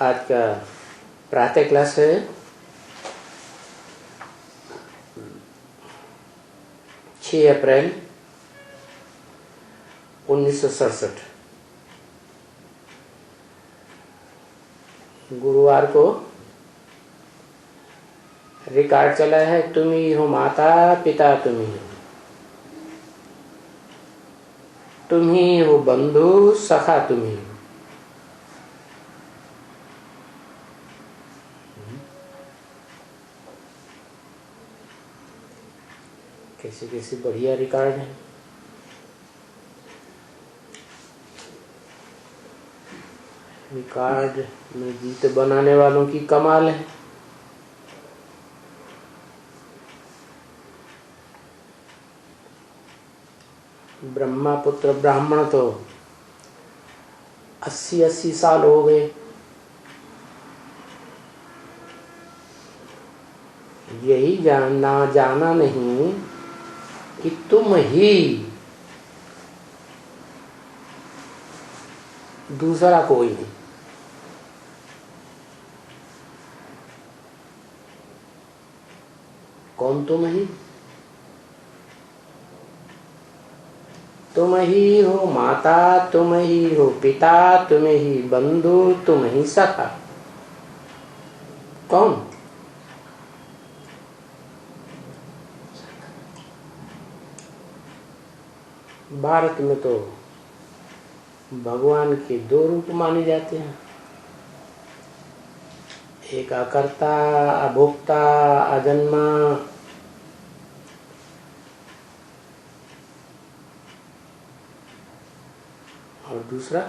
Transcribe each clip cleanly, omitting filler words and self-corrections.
आज का प्रातः क्लास है 6 अप्रैल 1967 गुरुवार को रिकॉर्ड चला है। तुम ही हो माता पिता, तुम ही हो, तुम ही हो बंधु सखा, तुम ही हो। कैसे कैसे बढ़िया रिकॉर्ड है। रिकॉर्ड में गीत बनाने वालों की कमाल है। ब्रह्मा पुत्र ब्राह्मण तो 80-80 साल हो गए। यही जाना नहीं कि तुम ही, दूसरा कोई नहीं। कौन तुम ही? तुम ही हो माता, तुम ही हो पिता, तुम ही बंधु, तुम ही सखा। कौन? भारत में तो भगवान के 2 रूप माने जाते हैं, एक अकर्ता अभोक्ता अजन्मा, और दूसरा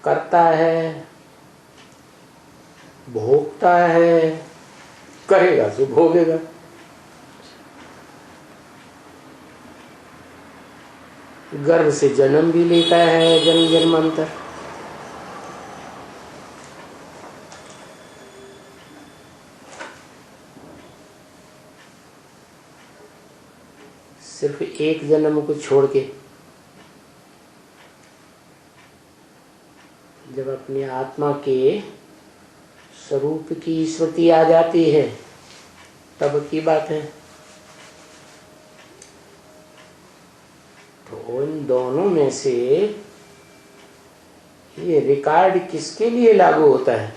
करता है, भोगता है, करेगा तो भोगेगा। गर्भ से जन्म भी लेता है, जन्म जन्मांतर। सिर्फ एक जन्म को छोड़ के जब अपनी आत्मा के स्वरूप की स्मृति आ जाती है तब की बात है। तो इन दोनों में से ये रिकॉर्ड किसके लिए लागू होता है?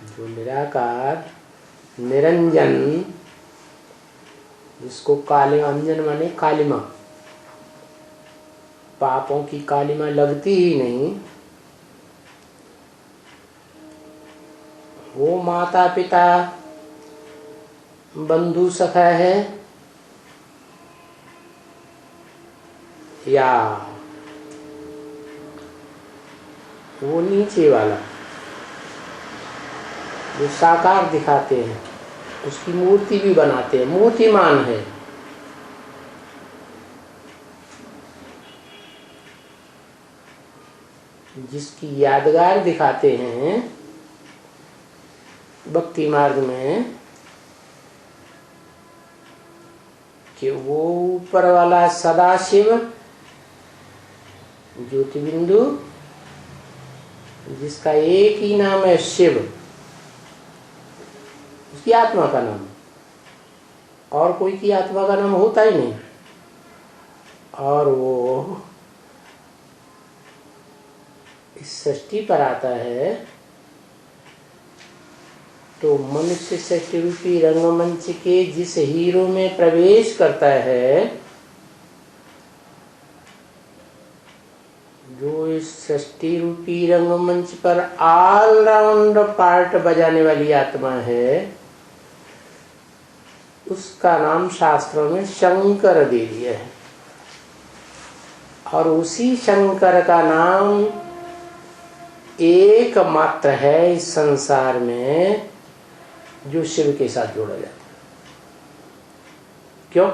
जो निराकार निरंजन, जिसको काले अंजन माने कालिमा, पापों की कालिमा लगती ही नहीं, वो माता पिता बंधु सखा है या वो नीचे वाला जो साकार दिखाते हैं, उसकी मूर्ति भी बनाते हैं, मूर्तिमान है। जिसकी यादगार दिखाते हैं भक्ति मार्ग में कि वो ऊपर वाला सदाशिव ज्योतिबिंदु, जिसका एक ही नाम है शिव, उसकी आत्मा का नाम, और कोई की आत्मा का नाम होता ही नहीं। और वो इस सृष्टि पर आता है तो मनुष्य सृष्टि रूपी रंगमंच के जिस हीरो में प्रवेश करता है, जो इस सृष्टि रूपी रंगमंच पर ऑलराउंड पार्ट बजाने वाली आत्मा है, उसका नाम शास्त्रों में शंकर दे दिया है। और उसी शंकर का नाम एकमात्र है इस संसार में जो शिव के साथ जोड़ा जाता है। क्यों?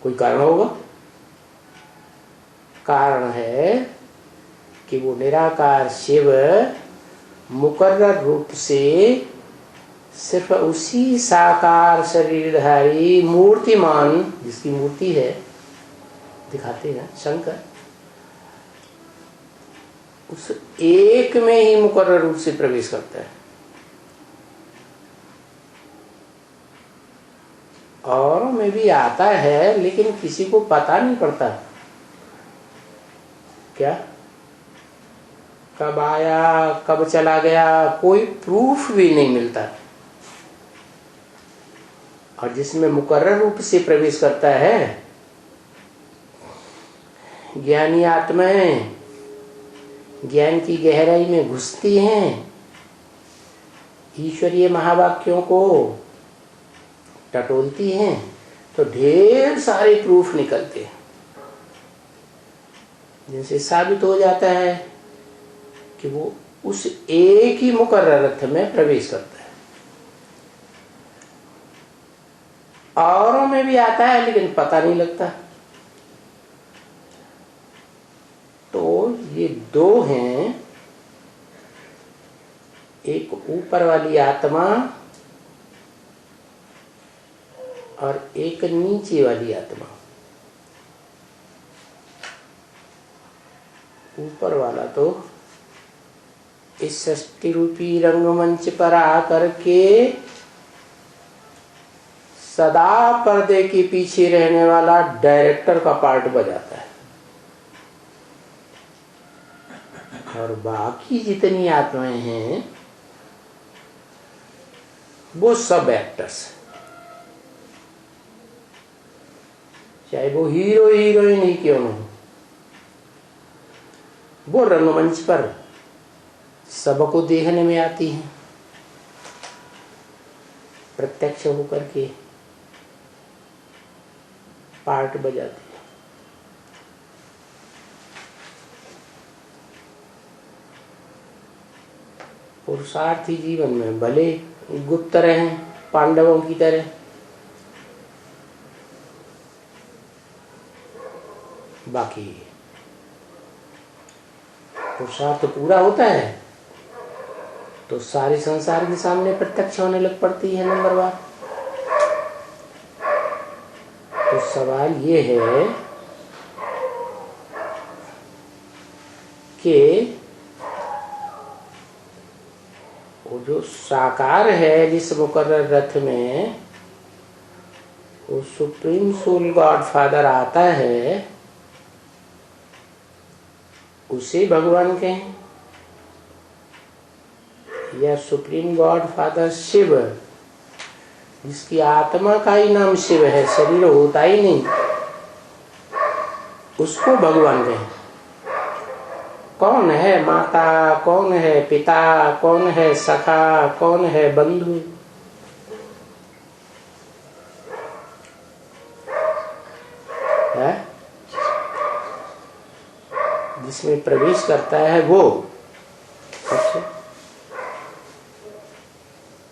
कोई कारण होगा? कारण है कि वो निराकार शिव मुकर्रर रूप से सिर्फ उसी साकार शरीरधारी मूर्तिमान जिसकी मूर्ति है दिखाते हैं शंकर, उस एक में ही मुकर्रर रूप से प्रवेश करता है और में भी आता है, लेकिन किसी को पता नहीं पड़ता क्या कब आया कब चला गया, कोई प्रूफ भी नहीं मिलता। और जिसमें मुकर्रर रूप से प्रवेश करता है ज्ञानी आत्माएं ज्ञान की गहराई में घुसती हैं, ईश्वरीय महावाक्यों को टटोलती हैं, तो ढेर सारे प्रूफ निकलते हैं जिनसे साबित हो जाता है कि वो उस एक ही मुकर्रर अर्थ में प्रवेश करता है। औरों में भी आता है लेकिन पता नहीं लगता। तो ये दो हैं, एक ऊपर वाली आत्मा और एक नीचे वाली आत्मा। ऊपर वाला तो इस सृष्टि रूपी रंगमंच पर आकर के सदा पर्दे के पीछे रहने वाला डायरेक्टर का पार्ट बजाता है, और बाकी जितनी आत्माएं हैं वो सब एक्टर्स, चाहे वो हीरो हीरोइन ही क्यों नहीं, वो रंगमंच पर सबको देखने में आती हैं प्रत्यक्ष होकर के पार्ट बजाती है। पुरुषार्थी जीवन में भले गुप्त रहें पांडवों की तरह, बाकी पुरुषार्थ पूरा होता है तो सारे संसार के सामने प्रत्यक्ष होने लग पड़ती है नंबरवार। तो सवाल ये है कि वो जो साकार है जिस मुकर्रर रथ में वो सुप्रीम सोल गॉड फादर आता है, उसे भगवान कहें या सुप्रीम गॉड फादर शिव जिसकी आत्मा का ही नाम शिव है, शरीर होता ही नहीं, उसको भगवान कहें। कौन है माता, कौन है पिता, कौन है सखा, कौन है बंधु? है जिसमें प्रवेश करता है वो सबसे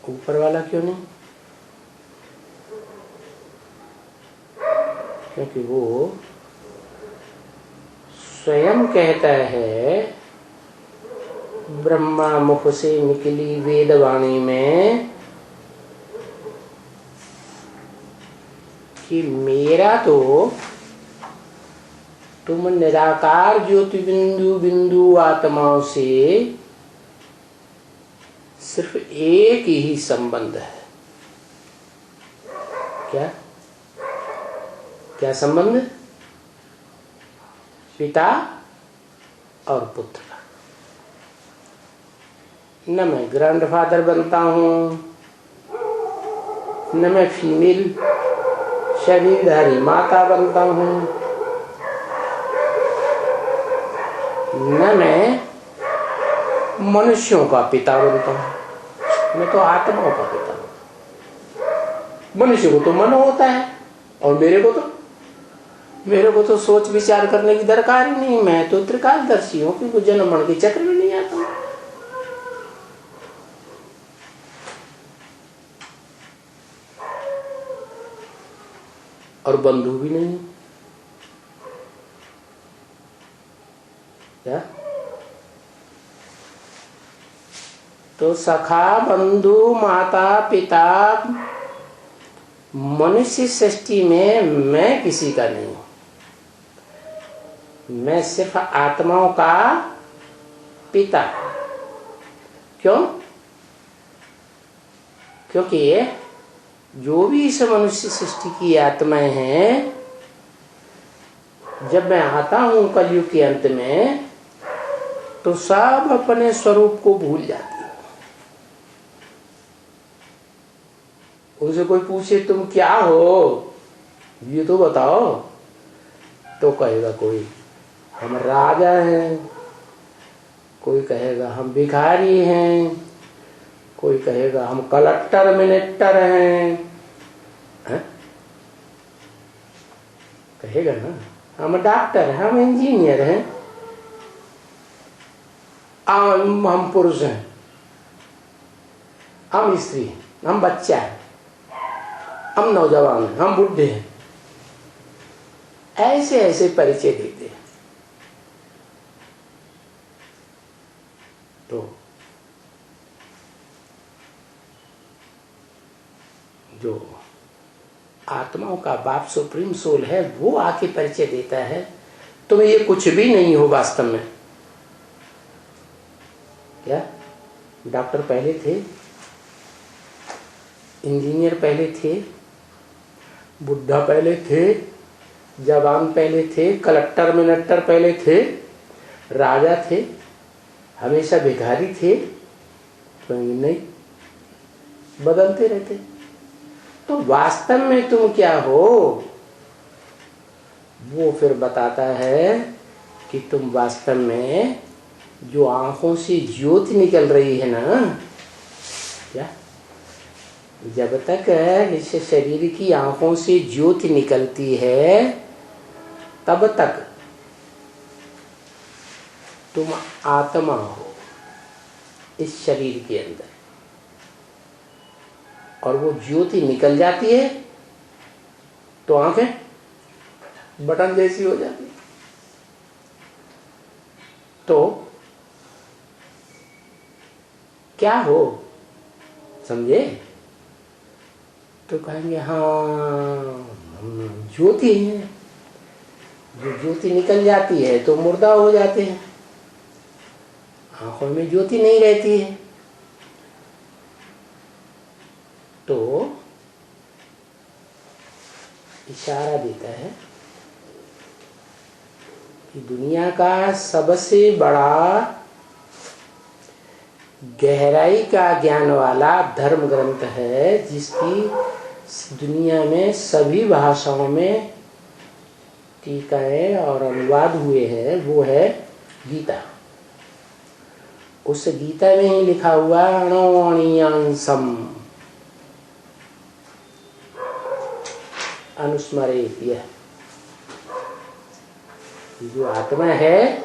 ऊपर वाला क्यों नहीं? क्योंकि वो स्वयं कहता है ब्रह्मा मुख से निकली वेदवाणी में कि मेरा तो तुम निराकार ज्योति बिंदु बिंदु आत्माओं से सिर्फ एक ही संबंध है। क्या क्या संबंध? पिता और पुत्र का। न मैं ग्रैंडफादर बनता हूं, न मैं फीमेल शरीरधारी माता बनता हूं, न मैं मनुष्यों का पिता बनता हूं, मैं तो आत्माओं का पिता हूं। मनुष्य को तो मन होता है और मेरे को तो सोच विचार करने की दरकार ही नहीं, मैं तो त्रिकालदर्शी हूं क्योंकि जन्म मरण के चक्र में नहीं आता हूं। और बंधु भी नहीं। क्या तो सखा, बंधु, माता, पिता, मनुष्य सृष्टि में मैं किसी का नहीं हूं। मैं सिर्फ आत्माओं का पिता। क्यों? क्योंकि जो भी इस मनुष्य सृष्टि की आत्माएं हैं, जब मैं आता हूं कलयुग के अंत में, तो सब अपने स्वरूप को भूल जाती है। उनसे कोई पूछे तुम क्या हो, ये तो बताओ, तो कहेगा कोई हम राजा हैं, कोई कहेगा हम भिखारी हैं, कोई कहेगा हम कलेक्टर मिनिस्टर हैं, कहेगा ना, हम डॉक्टर हैं, हम इंजीनियर हैं, हम पुरुष हैं, हम स्त्री हैं, हम बच्चा हैं, हम नौजवान हैं, हम बुढ़े हैं। ऐसे ऐसे परिचय देते हैं। तो जो आत्माओं का बाप सुप्रीम सोल है, वो आके परिचय देता है तुम्हें ये कुछ भी नहीं हो वास्तव में। क्या डॉक्टर पहले थे, इंजीनियर पहले थे, बुढ़ा पहले थे, जवान पहले थे, कलेक्टर मिनिस्टर पहले थे, राजा थे, हमेशा भिखारी थे? तो नहीं, बदलते रहते। तो वास्तव में तुम क्या हो, वो फिर बताता है कि तुम वास्तव में जो आंखों से ज्योति निकल रही है ना, क्या जब तक इस शरीर की आंखों से ज्योति निकलती है, तब तक तुम आत्मा हो इस शरीर के अंदर, और वो ज्योति निकल जाती है तो आंखें बटन जैसी हो जाती है। तो क्या हो, समझे? तो कहेंगे हाँ हम ज्योति हैं। जो ज्योति निकल जाती है तो मुर्दा हो जाते हैं, आंखों में ज्योति नहीं रहती है। तो इशारा देता है कि दुनिया का सबसे बड़ा गहराई का ज्ञान वाला धर्म ग्रंथ है, जिसकी दुनिया में सभी भाषाओं में टीकाएं और अनुवाद हुए हैं, वो है गीता। उस गीता में ही लिखा हुआ अणोरणीयांसम अनुस्मरेत। यह जो आत्मा है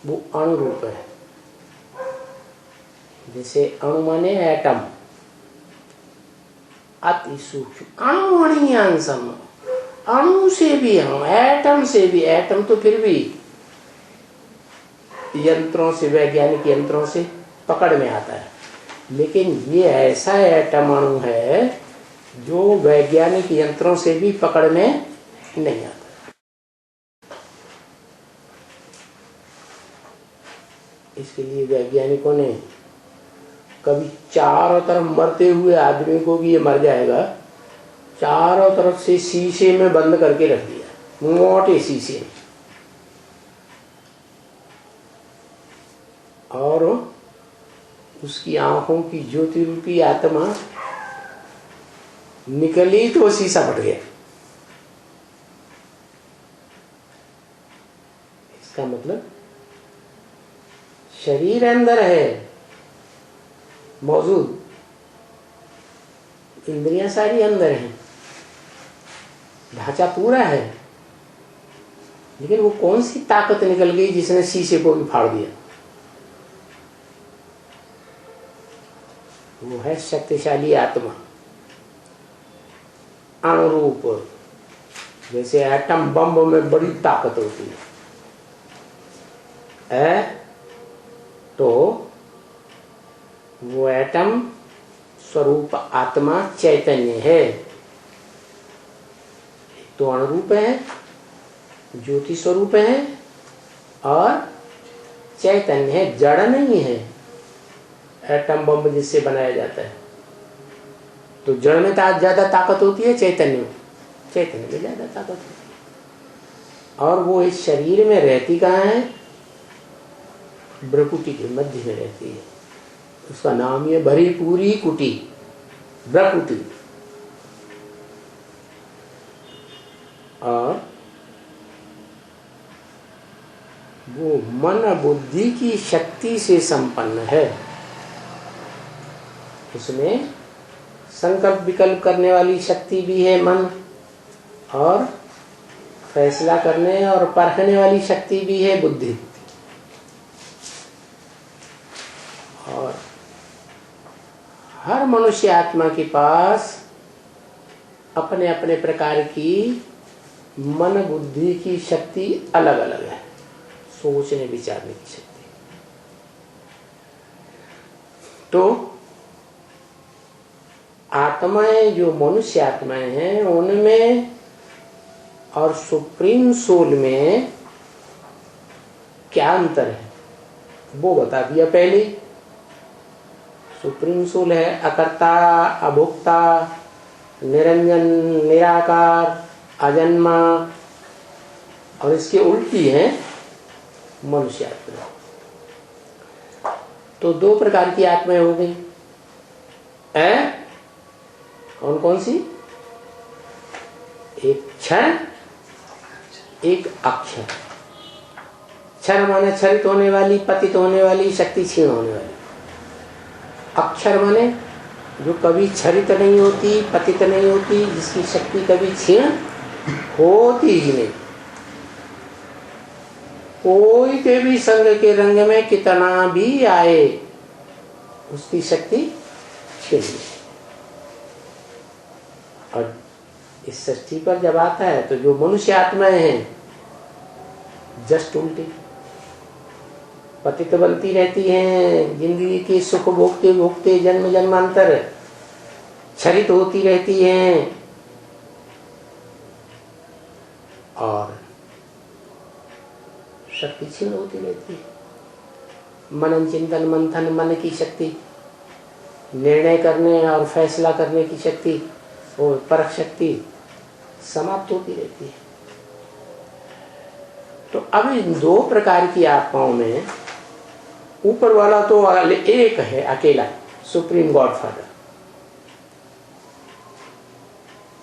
वो अणु रूप है। जैसे अणु माने एटम, अति सूक्ष्म। अणुअणीयांसम, अणु से भी हम, एटम से भी। एटम तो फिर भी यंत्रों से, वैज्ञानिक यंत्रों से पकड़ में आता है, लेकिन ये ऐसा एटम अणु है जो वैज्ञानिक यंत्रों से भी पकड़ में नहीं आता। इसके लिए वैज्ञानिकों ने कभी चारों तरफ मरते हुए आदमी को भी ये मर जाएगा, चारों तरफ से शीशे में बंद करके रख दिया, मोटे शीशे में, और उसकी आंखों की ज्योति रूपी आत्मा निकली तो शीशा फट गया। इसका मतलब शरीर अंदर है मौजूद, इंद्रियां सारी अंदर हैं, ढांचा पूरा है, लेकिन वो कौन सी ताकत निकल गई जिसने शीशे को भी फाड़ दिया? वो है शक्तिशाली आत्मा, अणुरूप। जैसे एटम बम में बड़ी ताकत होती है, तो वो एटम स्वरूप आत्मा चैतन्य है। तो अणुरूप है, ज्योति स्वरूप है और चैतन्य है, जड़ नहीं है। एटम बम जिससे बनाया जाता है, तो जड़ में ज्यादा ताकत होती है, चैतन्य में ज्यादा ताकत होती है। और वो इस शरीर में रहती कहाँ है? भ्रकुटी के मध्य में रहती है। उसका नाम ये भरी पूरी कुटी, भ्रकुटी। और वो मन बुद्धि की शक्ति से संपन्न है। उसमें संकल्प विकल्प करने वाली शक्ति भी है मन, और फैसला करने और परखने वाली शक्ति भी है बुद्धि। और हर मनुष्य आत्मा के पास अपने अपने प्रकार की मन बुद्धि की शक्ति अलग अलग है, सोचने विचारने की शक्ति। तो आत्माएं, जो मनुष्य आत्माएं हैं, उनमें और सुप्रीम सोल में क्या अंतर है वो बता दिया पहले। सुप्रीम सोल है अकर्ता, अभोक्ता, निरंजन, निराकार, अजन्मा, और इसके उल्टी है मनुष्य आत्मा। तो दो प्रकार की आत्माएं हो गई। कौन कौन सी? एक क्षर, एक अक्षर। क्षर माने क्षरित होने वाली, पतित होने वाली, शक्ति क्षीण होने वाली। अक्षर माने जो कभी क्षरित नहीं होती, पतित नहीं होती, जिसकी शक्ति कभी क्षीण होती ही नहीं। कोई के भी संग के रंग में कितना भी आए, उसकी शक्ति क्षीण नहीं। और इस सृष्टि पर जब आता है तो जो मनुष्य आत्माएं हैं जस्ट उल्टी, पतित बनती रहती हैं, जिंदगी के सुख भोगते भोगते जन्म जन्मांतर क्षरित होती रहती हैं, और शक्ति क्षीण होती रहती है। मनन चिंतन मंथन, मन की शक्ति, निर्णय करने और फैसला करने की शक्ति और परख शक्ति समाप्त होती रहती है। तो अब इन दो प्रकार की आत्माओं में ऊपर वाला तो एक है अकेला, सुप्रीम गॉड फादर।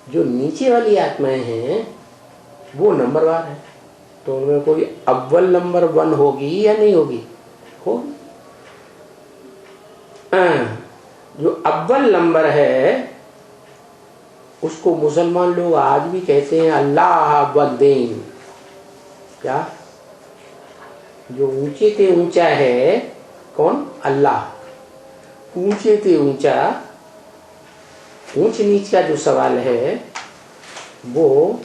जो नीचे वाली आत्माएं हैं वो नंबरवार है। तो उनमें कोई अव्वल नंबर 1 होगी या नहीं होगी? होगी। जो अव्वल नंबर है उसको मुसलमान लोग आज भी कहते हैं अल्लाह वद्दीन। क्या? जो ऊंचे से ऊंचा है कौन? अल्लाह। ऊंचे से ऊंचा, ऊंच नीच का जो सवाल है वो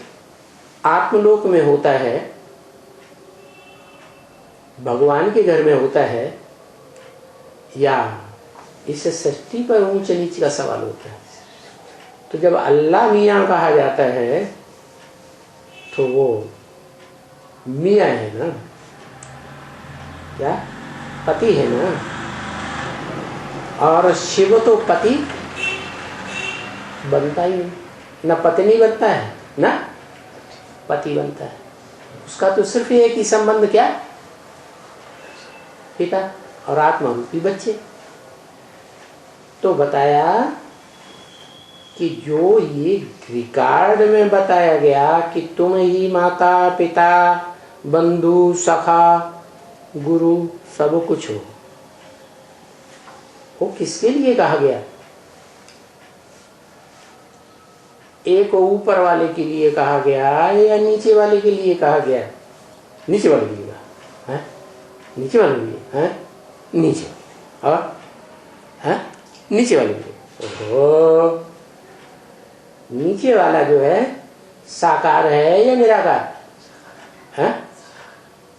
आत्मलोक में होता है, भगवान के घर में होता है, या इस सृष्टि पर ऊंच नीच का सवाल होता है। तो जब अल्लाह मियाँ कहा जाता है तो वो मियाँ है ना, क्या? पति है ना। और शिव तो पति बनता ही नहीं, ना पत्नी बनता है ना पति बनता है। उसका तो सिर्फ एक ही संबंध, क्या? पिता और आत्मा रूपी बच्चे। तो बताया कि जो ये रिकॉर्ड में बताया गया कि तुम ही माता पिता बंधु सखा गुरु सब कुछ हो, वो किसके लिए कहा गया? एक ऊपर वाले के लिए कहा गया या नीचे वाले के लिए कहा गया? नीचे वाले के लिए कहा है? नीचे वाले के लिए है? नीचे और है नीचे वाले के लिए। ओहो, नीचे वाला जो है साकार है या निराकार है?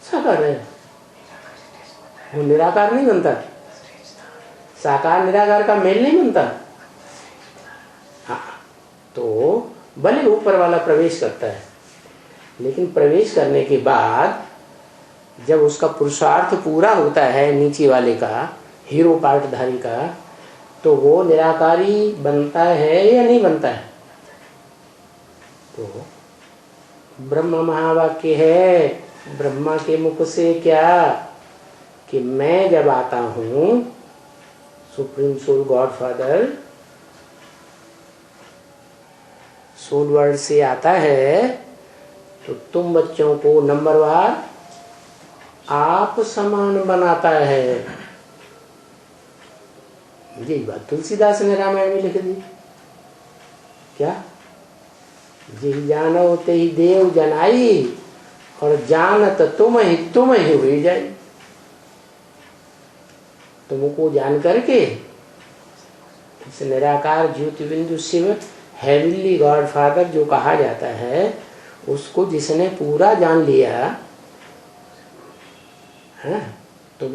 साकार है। वो निराकार नहीं बनता, साकार निराकार का मेल नहीं बनता। हाँ, तो भले ऊपर वाला प्रवेश करता है, लेकिन प्रवेश करने के बाद जब उसका पुरुषार्थ पूरा होता है नीचे वाले का, हीरो पार्टधारी का, तो वो निराकारी बनता है या नहीं बनता है? तो ब्रह्म महावाक्य है ब्रह्मा के मुख से क्या, कि मैं जब आता हूं, supreme soul God father soul world से आता है, तो तुम बच्चों को नंबरवार आप समान बनाता है। यही बात तुलसीदास ने रामायण में लिख दी। क्या? जिह जानो तेहि देव जनाई, और जानत तुम ही हुई जाई। तुमको जान करके इस निराकार ज्योति बिंदु शिव हेवनली गॉड फादर जो कहा जाता है, उसको जिसने पूरा जान लिया है, तो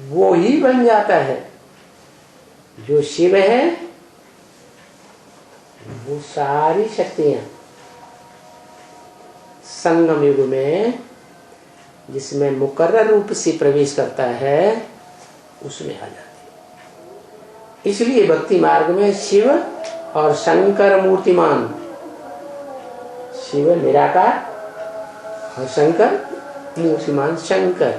वो ही बन जाता है। जो शिव है वो सारी शक्तियां संगम युग में जिसमें मुकर्रर रूप से प्रवेश करता है उसमें आ जाती है। इसलिए भक्ति मार्ग में शिव और शंकर मूर्तिमान, शिव निराकार और शंकर मूर्तिमान, शंकर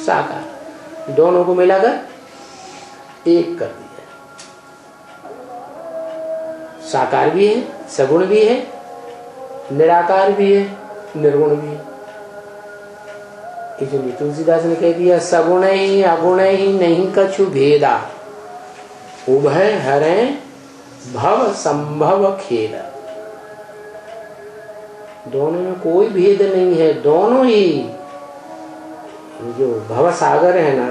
साकार, दोनों को मिलाकर एक कर दिया। साकार भी है, सगुण भी है, निराकार भी है, निर्गुण भी है। इसलिए तुलसीदास ने कह दिया, सगुण ही अगुण ही नहीं कछु भेदा, उभय हरे भव संभव खेला। दोनों में कोई भेद नहीं है, दोनों ही जो भव सागर है ना,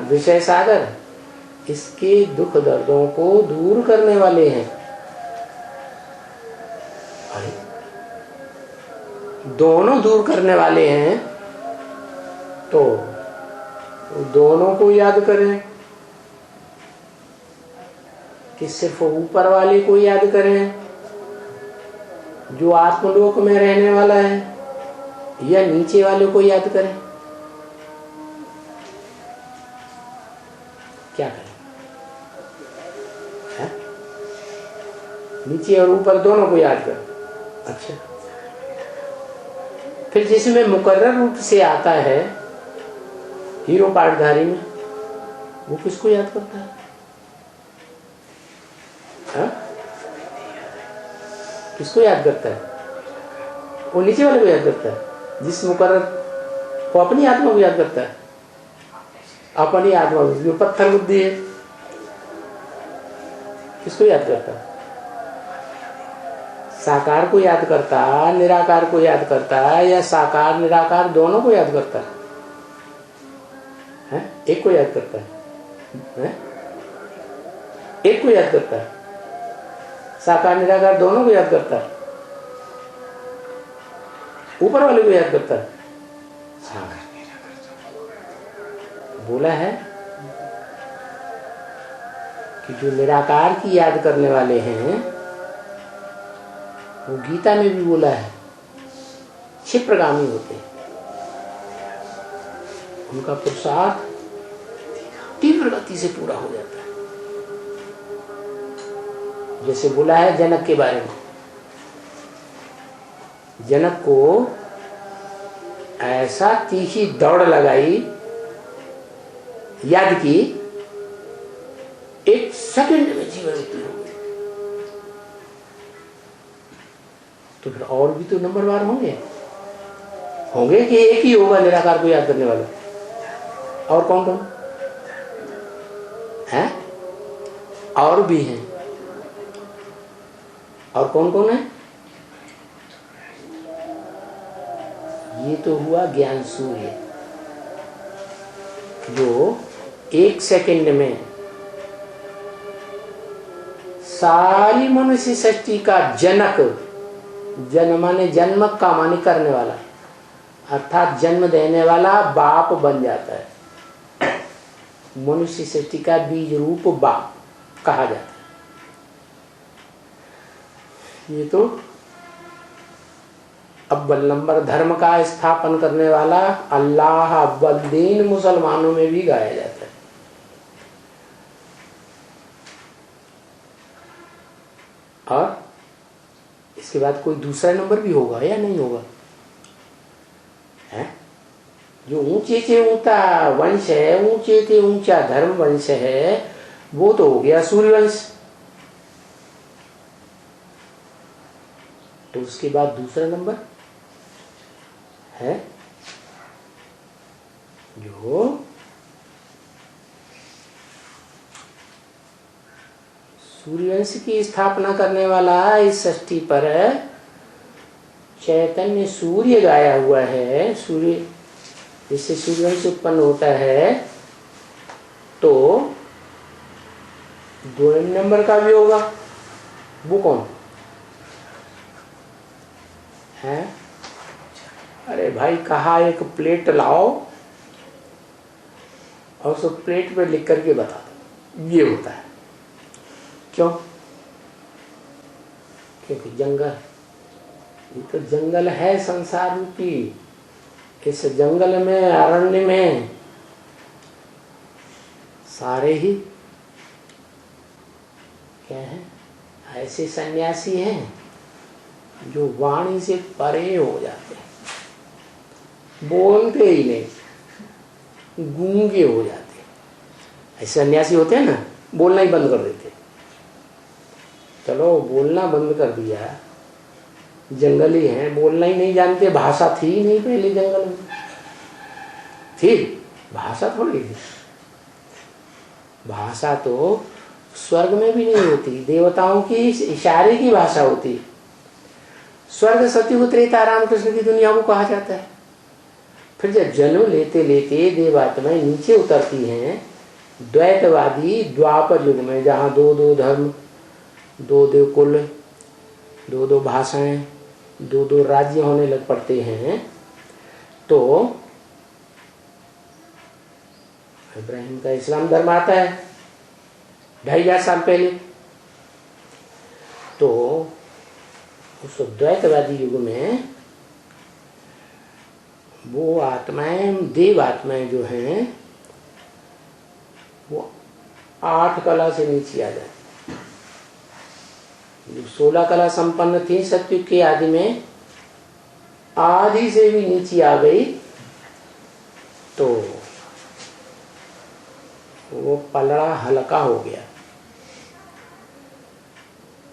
विषय सागर, इसके दुख दर्दों को दूर करने वाले हैं। दोनों दूर करने वाले हैं, तो दोनों को याद करें कि सिर्फ ऊपर वाले को याद करें जो आत्मलोक में रहने वाला है, या नीचे वाले को याद करें? क्या करें? है? नीचे और ऊपर दोनों को याद करें। अच्छा, फिर जिसमें मुकर्रर रूप से आता है हीरो पार्टधारी में, वो किसको याद करता है? हा? किसको याद करता है? वो नीचे वाले को याद करता है। जिस मुकर्रर, वो अपनी आत्मा को याद करता है, अपनी आत्मा जो पत्थर बुद्धि है, किसको याद करता है? साकार को याद करता, निराकार को याद करता, या साकार निराकार दोनों को याद करता है? एक को याद करता है? एक को याद करता है? साकार निराकार दोनों को याद करता है? ऊपर वाले को याद करता है? हाँ, बोला है कि जो निराकार की याद करने वाले हैं, वो गीता में भी बोला है, क्षिप्रगामी होते हैं। उनका पुरुषार्थ तीव्र गति से पूरा हो जाता है। जैसे बोला है जनक के बारे में, जनक को ऐसा तीखी दौड़ लगाई, याद की, एक सेकंड में जीवन मृत्यु हो गई। तो फिर और भी तो नंबरवार होंगे कि एक ही होगा निराकार को याद करने वाला? और कौन कौन है? और भी हैं। और कौन कौन है? ये तो हुआ ज्ञान सूर्य, जो एक सेकंड में सारी मनुष्य सृष्टि का जनक, जन्म माने जन्म का माने करने वाला, अर्थात जन्म देने वाला बाप बन जाता है। मनुष्य सृष्टि का बीज रूप बाप कहा जाता है। ये तो अव्वल नंबर धर्म का स्थापन करने वाला अल्लाह अव्वल दीन मुसलमानों में भी गाया जाता है। और इसके बाद कोई दूसरा नंबर भी होगा या नहीं होगा? है जो ऊंचे से ऊंचा वंश है, ऊंचे से ऊंचा धर्म वंश है, वो तो हो गया सूर्यवंश। तो उसके बाद दूसरा नंबर है जो सूर्यवंश की स्थापना करने वाला, इस सृष्टि पर चैतन्य सूर्य गाया हुआ है। सूर्य जिससे सूर्यवंश उत्पन्न होता है, तो दो नंबर का भी होगा। वो कौन है? अरे भाई कहा एक प्लेट लाओ और उस प्लेट पे लिख करके बता दो ये होता है। क्यों? क्योंकि जंगल, ये तो जंगल है संसार रूपी। इस जंगल में, अरण्य में सारे ही क्या है, ऐसे सन्यासी हैं जो वाणी से परे हो जाते हैं, बोलते ही नहीं, गूंगे हो जाते हैं। ऐसे सन्यासी होते हैं ना, बोलना ही बंद कर देते। चलो बोलना बंद कर दिया, जंगली हैं, बोलना ही नहीं जानते, भाषा थी ही नहीं पहले जंगल में। थी भाषा थोड़ी थी, भाषा तो स्वर्ग में भी नहीं होती, देवताओं की इशारे की भाषा होती। स्वर्ग सतयुग त्रेता रामकृष्ण की दुनिया को कहा जाता है। फिर जब जन्म लेते लेते देवात्माएं नीचे उतरती हैं, द्वैतवादी द्वापर युग में, जहाँ दो दो धर्म, दो दो कुल, दो दो भाषाएं, दो दो राज्य होने लग पड़ते हैं, तो इब्राहिम का इस्लाम धर्म आता है 2500 साल पहले। तो उस द्वैतवादी युग में वो आत्माएं, देव आत्माएं जो हैं, वो 8 कला से नीचे आ जाती। जो 16 कला संपन्न थी सतयुग के आदि में, आदि से भी नीचे आ गई, तो वो पलड़ा हल्का हो गया,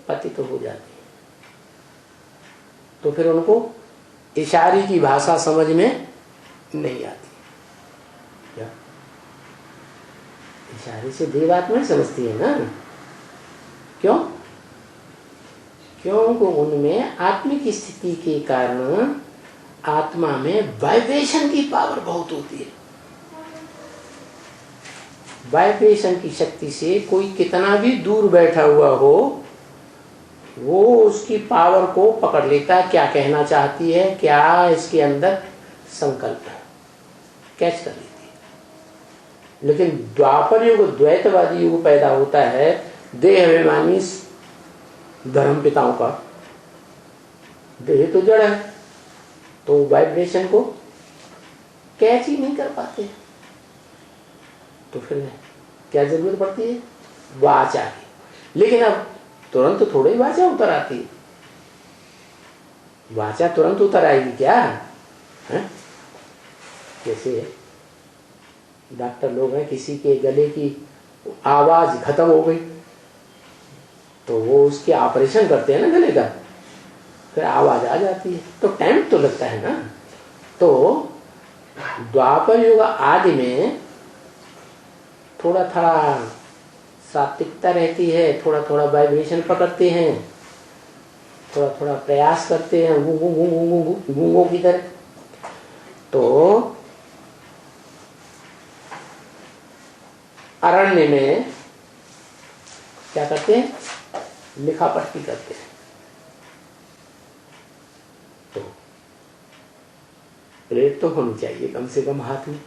पतित हो जाती। तो फिर उनको इशारे की भाषा समझ में नहीं आती। क्या इशारे से देवात्मा समझती है ना? क्यों? क्योंकि उनमें आत्मिक स्थिति के कारण आत्मा में वाइब्रेशन की पावर बहुत होती है। वाइब्रेशन की शक्ति से कोई कितना भी दूर बैठा हुआ हो, वो उसकी पावर को पकड़ लेता है, क्या कहना चाहती है, क्या इसके अंदर संकल्प है, कैच कर लेती है। लेकिन द्वापर युग, द्वैतवादी युग पैदा होता है देह अभिमानी धर्म पिताओं का। देह तो जड़ है, तो वाइब्रेशन को कैच ही नहीं कर पाते। तो फिर क्या जरूरत पड़ती है? वाचा की। लेकिन अब तुरंत थोड़ी वाचा उतर आती है। वाचा तुरंत उतर आएगी क्या है? कैसे डॉक्टर लोग हैं, किसी के गले की आवाज खत्म हो गई तो वो उसके ऑपरेशन करते हैं ना गले का, फिर आवाज आ जाती है, तो टाइम तो लगता है ना। तो द्वापर युग आदि में थोड़ा थोड़ा सात्विकता रहती है, थोड़ा थोड़ा वाइब्रेशन पकड़ते हैं, थोड़ा थोड़ा प्रयास करते हैं गूंगों की तरह। तो अरण्य में क्या करते हैं? लिखा पढ़ती करते हैं। तो प्लेट तो होनी चाहिए कम से कम हाथ में।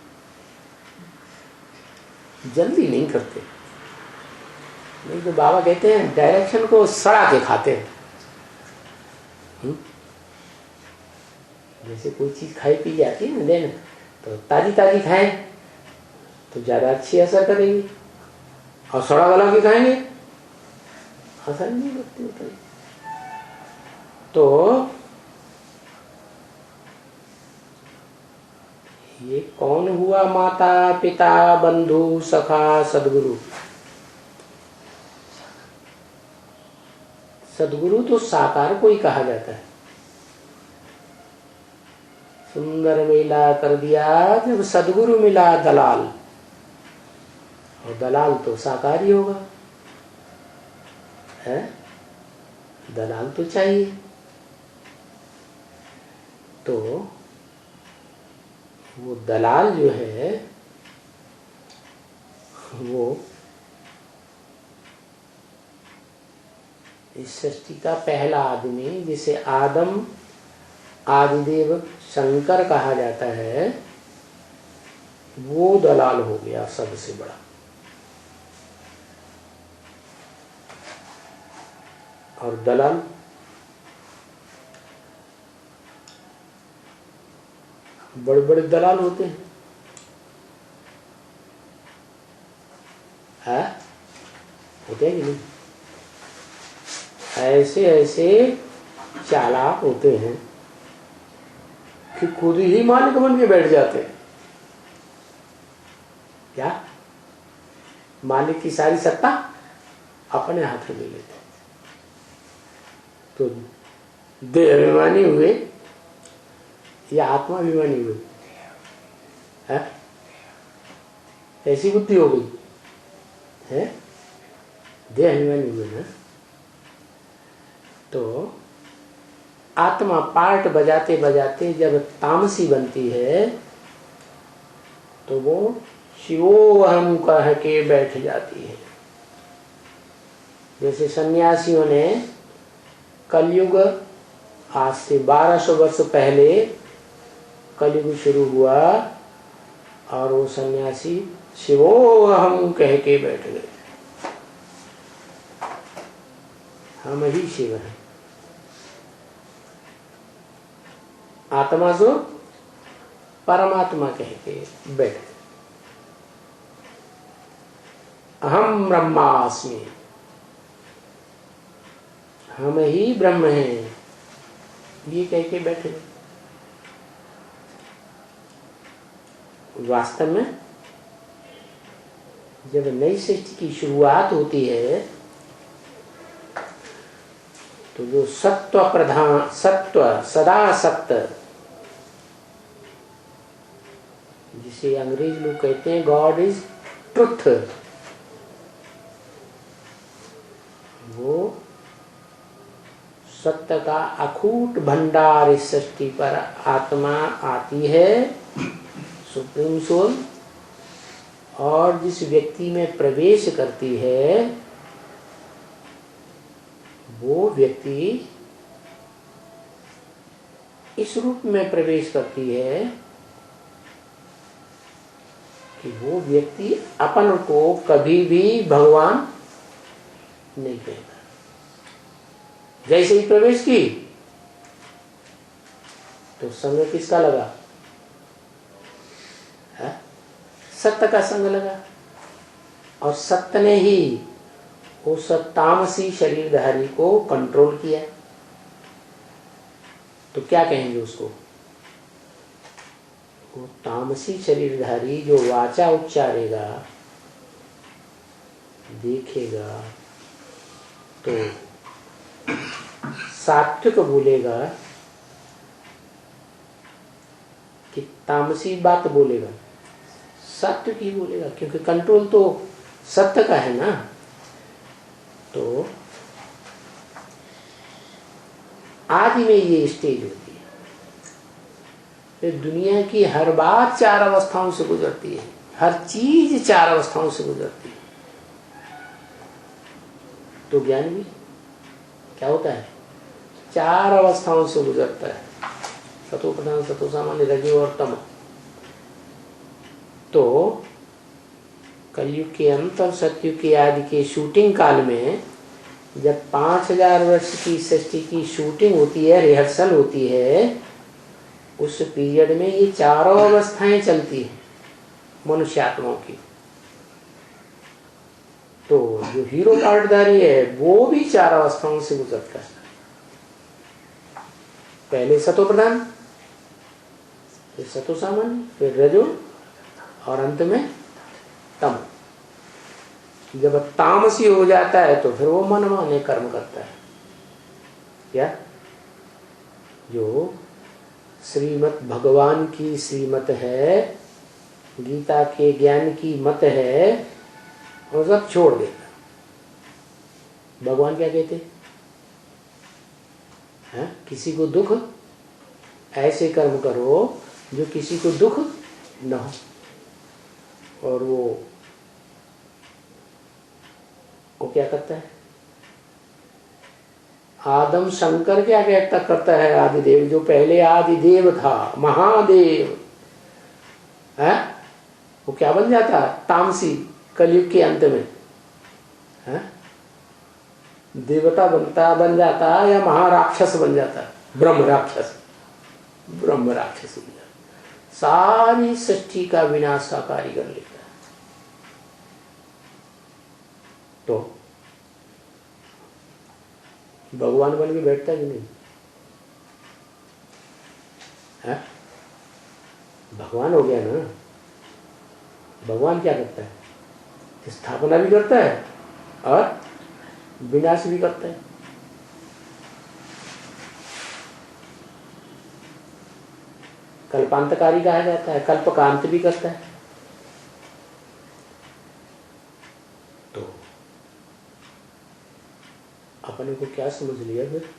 जल्दी नहीं करते। नहीं तो बाबा कहते हैं डायरेक्शन को सड़ा के खाते हैं। जैसे कोई चीज खाई पी जाती है ना देन, तो ताजी ताजी खाएं तो ज्यादा अच्छी असर करेगी, और सड़ा गला के खाएंगे असर नहीं करती होता। तो ये कौन हुआ माता पिता बंधु सखा सदगुरु? सदगुरु तो साकार को ही कहा जाता है। सुंदर मेला कर दिया जब सदगुरु मिला दलाल, और दलाल तो साकार ही होगा, है? दलाल तो चाहिए। तो वो दलाल जो है वो इस सृष्टि का पहला आदमी, जिसे आदम आदिदेव शंकर कहा जाता है, वो दलाल हो गया सबसे बड़ा। और दलाल बड़े बड़े दलाल होते हैं, है? होते हैं कि नहीं? ऐसे ऐसे चालाक होते हैं कि खुद ही मालिक बन के बैठ जाते हैं। क्या? मालिक की सारी सत्ता अपने हाथ में ले लेते हैं। तो देह अभिमानी हुए या आत्मा अभिमानी हुए, है? ऐसी बुद्धि हो गई है, देह अभिमानी हुए ना। तो आत्मा पार्ट बजाते बजाते जब तामसी बनती है तो वो शिवोहम कह के बैठ जाती है। जैसे सन्यासियों ने कलयुग, आज से 1200 वर्ष पहले कलयुग शुरू हुआ और वो सन्यासी शिवोहम कह के बैठ गए, हम ही शिव हैं। आत्मा जो परमात्मा कह के बैठ गए, अहम ब्रह्मास्मि, हम ही ब्रह्म हैं, ये कह के बैठे। वास्तव में जब नई सृष्टि की शुरुआत होती है तो जो सत्व प्रधान, सत्व सदा सत्य, जिसे अंग्रेज लोग कहते हैं गॉड इज ट्रुथ, वो सत्य का अखूट भंडार इस सृष्टि पर आत्मा आती है, सुप्रीम सोल, और जिस व्यक्ति में प्रवेश करती है वो व्यक्ति इस रूप में प्रवेश करती है कि वो व्यक्ति अपन को कभी भी भगवान नहीं कहता। जैसे ही प्रवेश की तो संग किसका लगा? है? सत्य का संग लगा, और सत्य ने ही उस तामसी शरीरधारी को कंट्रोल किया। तो क्या कहेंगे उसको? वो तामसी शरीरधारी जो वाचा उच्चारेगा, देखेगा, तो सात्विक बोलेगा कि तामसी बात बोलेगा, सात्विक ही बोलेगा, क्योंकि कंट्रोल तो सत्य का है ना। तो आदि में ये स्टेज होती है, फिर दुनिया की हर बात 4 अवस्थाओं से गुजरती है, हर चीज 4 अवस्थाओं से गुजरती है। तो ज्ञान भी क्या होता है? 4 अवस्थाओं से गुजरता है, सतो प्रधान, सतो सामान्य, रजो और तमो। तो कलयुग के अंत और सतयुग के आदि के शूटिंग काल में जब 5000 वर्ष की सृष्टि की शूटिंग होती है, रिहर्सल होती है, उस पीरियड में ये चारों अवस्थाएं चलती हैं मनुष्यात्माओं की। तो जो हीरो पार्टधारी है वो भी चार अवस्थाओं से गुजरता है। पहले सतो प्रधान, फिर सतो सामान्य, फिर रजो और अंत में तम। जब तामसी हो जाता है तो फिर वो मनमाने कर्म करता है। क्या जो श्रीमत भगवान की श्रीमत है, गीता के ज्ञान की मत है, वो सब छोड़ देता। भगवान क्या कहते हैं? किसी को दुख, ऐसे कर्म करो जो किसी को दुख न हो। और वो क्या करता है? आदम शंकर क्या कहता करता है? आदिदेव, जो पहले आदिदेव था, महादेव है, वो क्या बन जाता? तामसी, कलयुग के अंत में है? देवता बन जाता या महाराक्षस बन जाता? ब्रह्म राक्षस बन जाता। सारी सृष्टि का विनाशकारी कर लेता है। तो भगवान बन के बैठता कि नहीं है? भगवान हो गया ना। भगवान क्या करता है? स्थापना भी करता है और विनाश भी करता है। कल्पांतकारी कहा जाता है, कल्पकांत भी करता है। तो अपने को क्या समझ लिया फिर?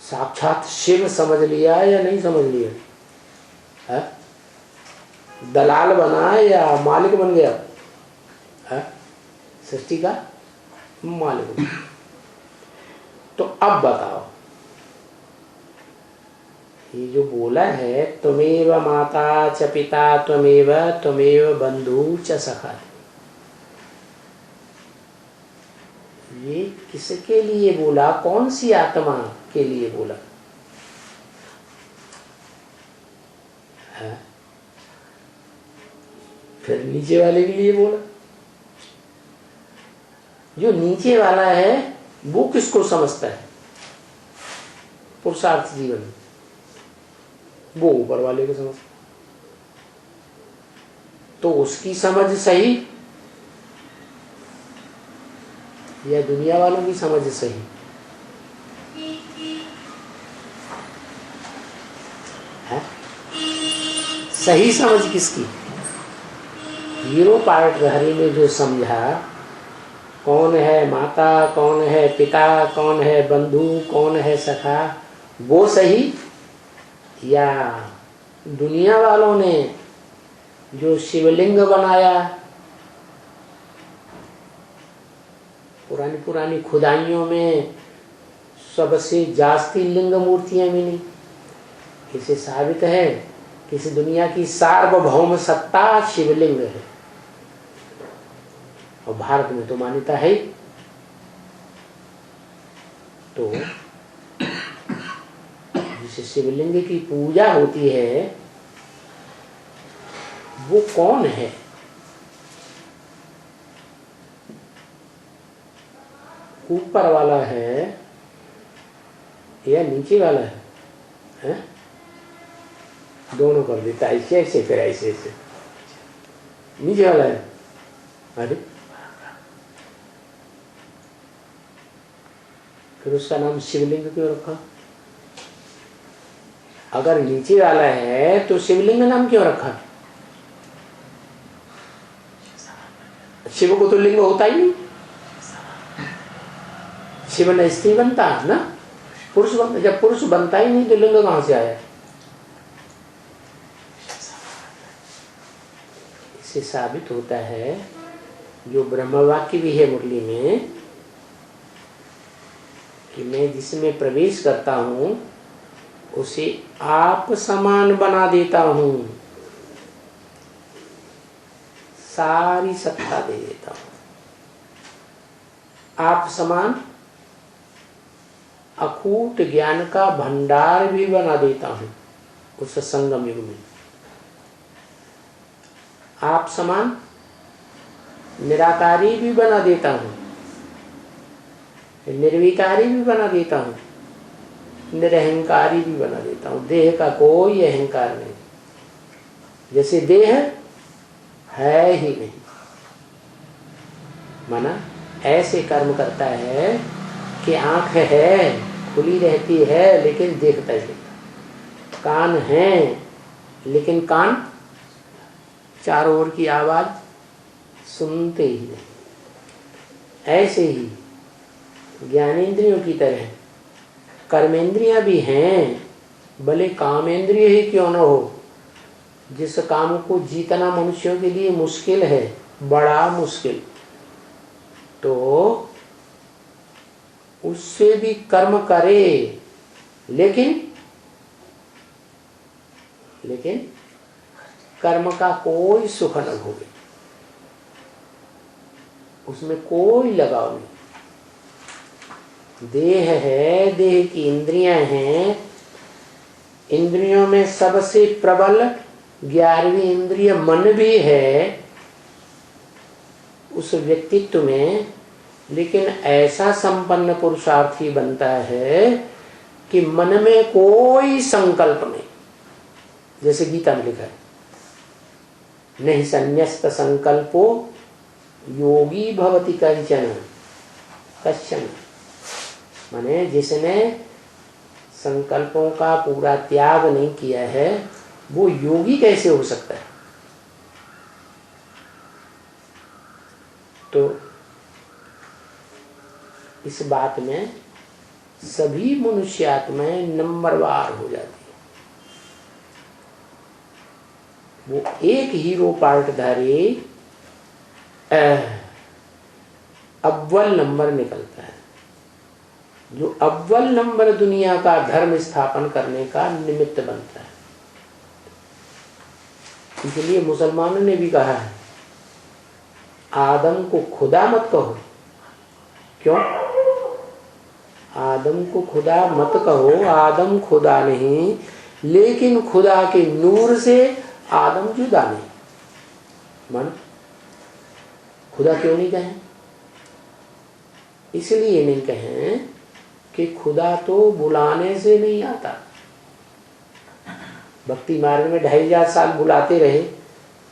साक्षात शिव समझ लिया या नहीं समझ लिया है? दलाल बना या मालिक बन गया है? सृष्टि का मालिक बन। तो अब बताओ, ये जो बोला है त्वमेव माता च पिता त्वमेव बंधु च सखा, ये किसके लिए बोला? कौन सी आत्मा के लिए बोला है? फिर नीचे वाले के लिए बोला। जो नीचे वाला है वो किसको समझता है? पुरुषार्थ जीवन में वो ऊपर वाले को समझता। तो उसकी समझ सही या दुनिया वालों की समझ सही है? सही समझ किसकी? हीरो पार्टधारी ने जो समझा, कौन है माता, कौन है पिता, कौन है बंधु, कौन है सखा, वो सही? या दुनिया वालों ने जो शिवलिंग बनाया, पुरानी खुदाइयों में सबसे जास्ती लिंग मूर्तियां मिली। इसे साबित है कि इस दुनिया की सार्वभौम सत्ता शिवलिंग है। और भारत में तो मान्यता है। तो जिसे शिवलिंग की पूजा होती है वो कौन है? ऊपर वाला है या नीचे वाला है? दोनों कर देता, ऐसे ऐसे फिर ऐसे ऐसे। नीचे वाला है। अरे फिर उसका नाम शिवलिंग क्यों रखा? अगर नीचे वाला है तो शिवलिंग का नाम क्यों रखा? शिव को तो लिंग होता ही नहीं। शिव ने स्त्री बनता ना, पुरुष बनता। जब पुरुष बनता ही नहीं तो लिंग कहां से आया? इससे साबित होता है जो ब्रह्मवाक्य भी है मुरली में कि मैं जिसमें प्रवेश करता हूं उसे आप समान बना देता हूं। सारी सत्ता दे देता हूं, आप समान अकूट ज्ञान का भंडार भी बना देता हूं उस संगम युग में। आप समान निराकारी भी बना देता हूं, निर्विकारी भी बना देता हूं, निरहंकारी भी बना देता हूं। देह का कोई अहंकार नहीं, जैसे देह है ही नहीं। माना ऐसे कर्म करता है कि आंख है, खुली रहती है लेकिन देखता ही नहीं, कान है लेकिन कान चारों ओर की आवाज सुनते ही नहीं। ऐसे ही ज्ञानेंद्रियों की तरह कर्मेंद्रियां भी हैं, भले कामेंद्रिय ही क्यों न हो। जिस काम को जीतना मनुष्यों के लिए मुश्किल है, बड़ा मुश्किल, तो उससे भी कर्म करे, लेकिन कर्म का कोई सुख न भोगे, उसमें कोई लगाव नहीं। देह है, देह की इंद्रियां हैं, इंद्रियों में सबसे प्रबल 11वीं इंद्रिय मन भी है उस व्यक्तित्व में, लेकिन ऐसा संपन्न पुरुषार्थी बनता है कि मन में कोई संकल्प नहीं। जैसे गीता में लिखा है, नहीं संन्यस्त संकल्पो योगी भवति कश्चन। माने जिसने संकल्पों का पूरा त्याग नहीं किया है वो योगी कैसे हो सकता है। तो इस बात में सभी मनुष्यात्माएं नंबरवार हो जाती है। वो एक हीरो पार्टधारी अव्वल नंबर निकलता है, जो अव्वल नंबर दुनिया का धर्म स्थापन करने का निमित्त बनता है। इसलिए मुसलमानों ने भी कहा है, आदम को खुदा मत कहो। क्यों? आदम को खुदा मत कहो, आदम खुदा नहीं, लेकिन खुदा के नूर से आदम जुदा नहीं। मन खुदा क्यों नहीं कहें? इसलिए नहीं कहें कि खुदा तो बुलाने से नहीं आता। भक्ति मार्ग में 2500 साल बुलाते रहे।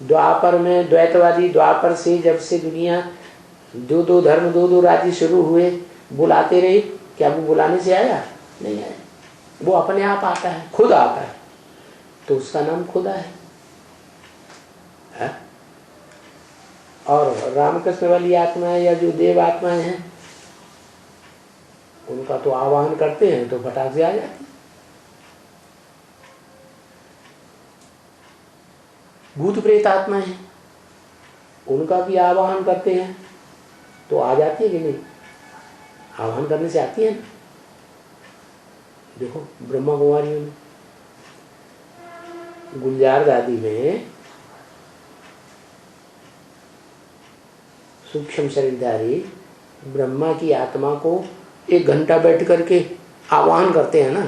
द्वापर में द्वैतवादी, द्वापर से जब से दुनिया दो धर्म दो राज्य शुरू हुए, बुलाते रहे। क्या वो बुलाने से आया? नहीं आया। वो अपने आप आता है, खुद आता है, तो उसका नाम खुदा है। और रामकृष्ण वाली आत्माएं या जो देव आत्माएं हैं, उनका तो आवाहन करते हैं तो फटाक से आ जाती। भूत प्रेत आत्माएं हैं, उनका भी आवाहन करते हैं तो आ जाती है कि नहीं? आवाहन करने से आती है ना। देखो ब्रह्मा कुमारियों में, गुलजार दादी में सूक्ष्म शरीरधारी ब्रह्मा की आत्मा को 1 घंटा बैठ करके आवाहन करते हैं ना,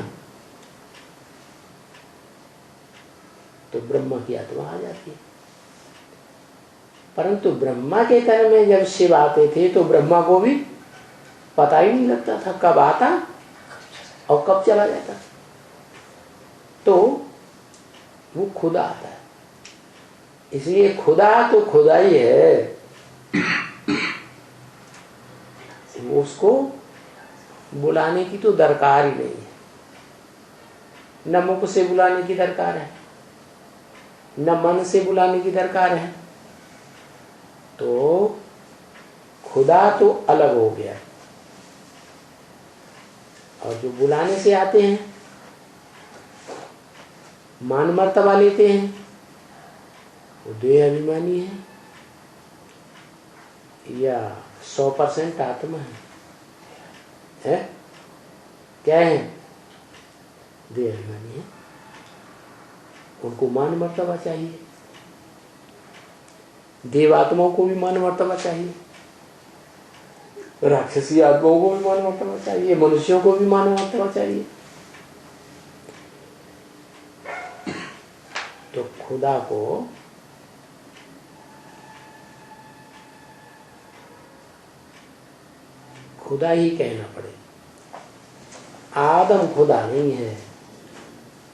तो ब्रह्मा की आत्मा आ जाती है। परंतु ब्रह्मा के तन में जब शिव आते थे तो ब्रह्मा को भी पता ही नहीं लगता था कब आता और कब चला जाता। तो वो खुदा आता है। इसलिए खुदा तो खुदा ही है, वो उसको बुलाने की तो दरकार ही नहीं है। न मुख से बुलाने की दरकार है, न मन से बुलाने की दरकार है। तो खुदा तो अलग हो गया, और जो बुलाने से आते हैं, मान मर्तबा लेते हैं, वो देह अभिमानी है या 100% आत्मा है? क्या है? देह अभिमानी है। उनको मान मर्तबा चाहिए। देवात्माओं को भी मान मर्तबा चाहिए, राक्षसी आत्माओं को भी मान मर्तबा चाहिए, मनुष्यों को भी मान मर्तबा चाहिए। तो खुदा को खुदा ही कहना पड़ेगा। आदम खुदा नहीं है,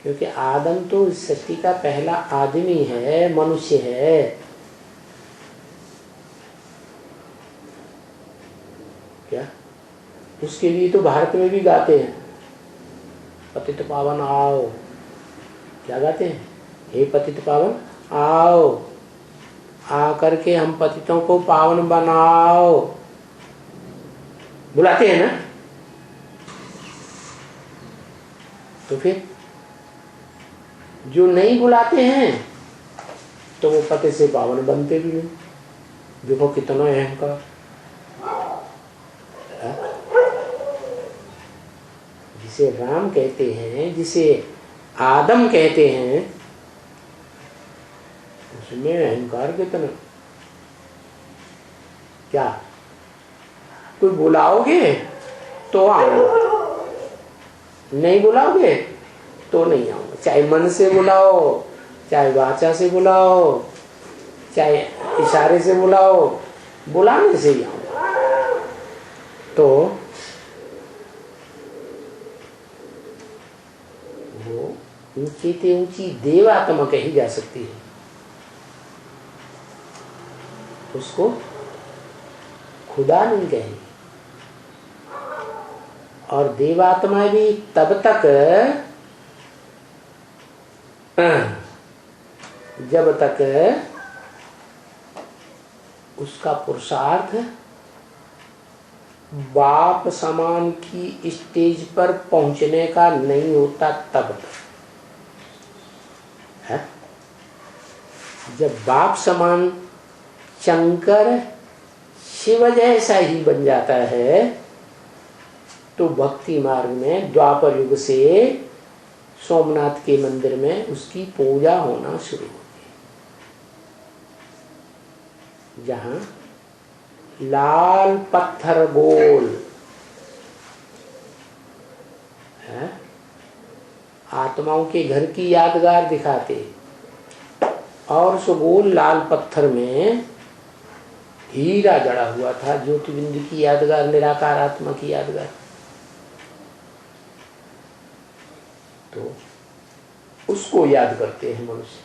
क्योंकि आदम तो इस सृष्टि का पहला आदमी है, मनुष्य है। क्या उसके लिए तो भारत में भी गाते हैं, पतित पावन आओ। क्या गाते हैं? हे पतित पावन आओ, आ करके हम पतितों को पावन बनाओ, बुलाते हैं ना। तो फिर जो नहीं बुलाते हैं तो वो पति से पावन बनते भी नहीं। देखो कितना अहंकार। जिसे राम कहते हैं, जिसे आदम कहते हैं, उसमें अहंकार कितना। क्या कोई बुलाओगे तो आऊंगा, नहीं बुलाओगे तो नहीं आऊंगा। चाहे मन से बुलाओ, चाहे वाचा से बुलाओ, चाहे इशारे से बुलाओ, बुलाने से ही आऊंगा। तो वो ऊंची से ऊंची देवात्मा कही जा सकती है, उसको खुदा नहीं कहेंगे। और देवात्मा भी तब तक जब तक उसका पुरुषार्थ बाप समान की स्टेज पर पहुंचने का नहीं होता, तब तक है। जब बाप समान शंकर शिव जैसा ही बन जाता है, तो भक्ति मार्ग में द्वापर युग से सोमनाथ के मंदिर में उसकी पूजा होना शुरू होती है। जहां लाल पत्थर गोल है, आत्माओं के घर की यादगार दिखाते, और उस गोल लाल पत्थर में हीरा जड़ा हुआ था, ज्योतिबिंदु की यादगार, निराकार आत्मा की यादगार। तो उसको याद करते हैं मनुष्य।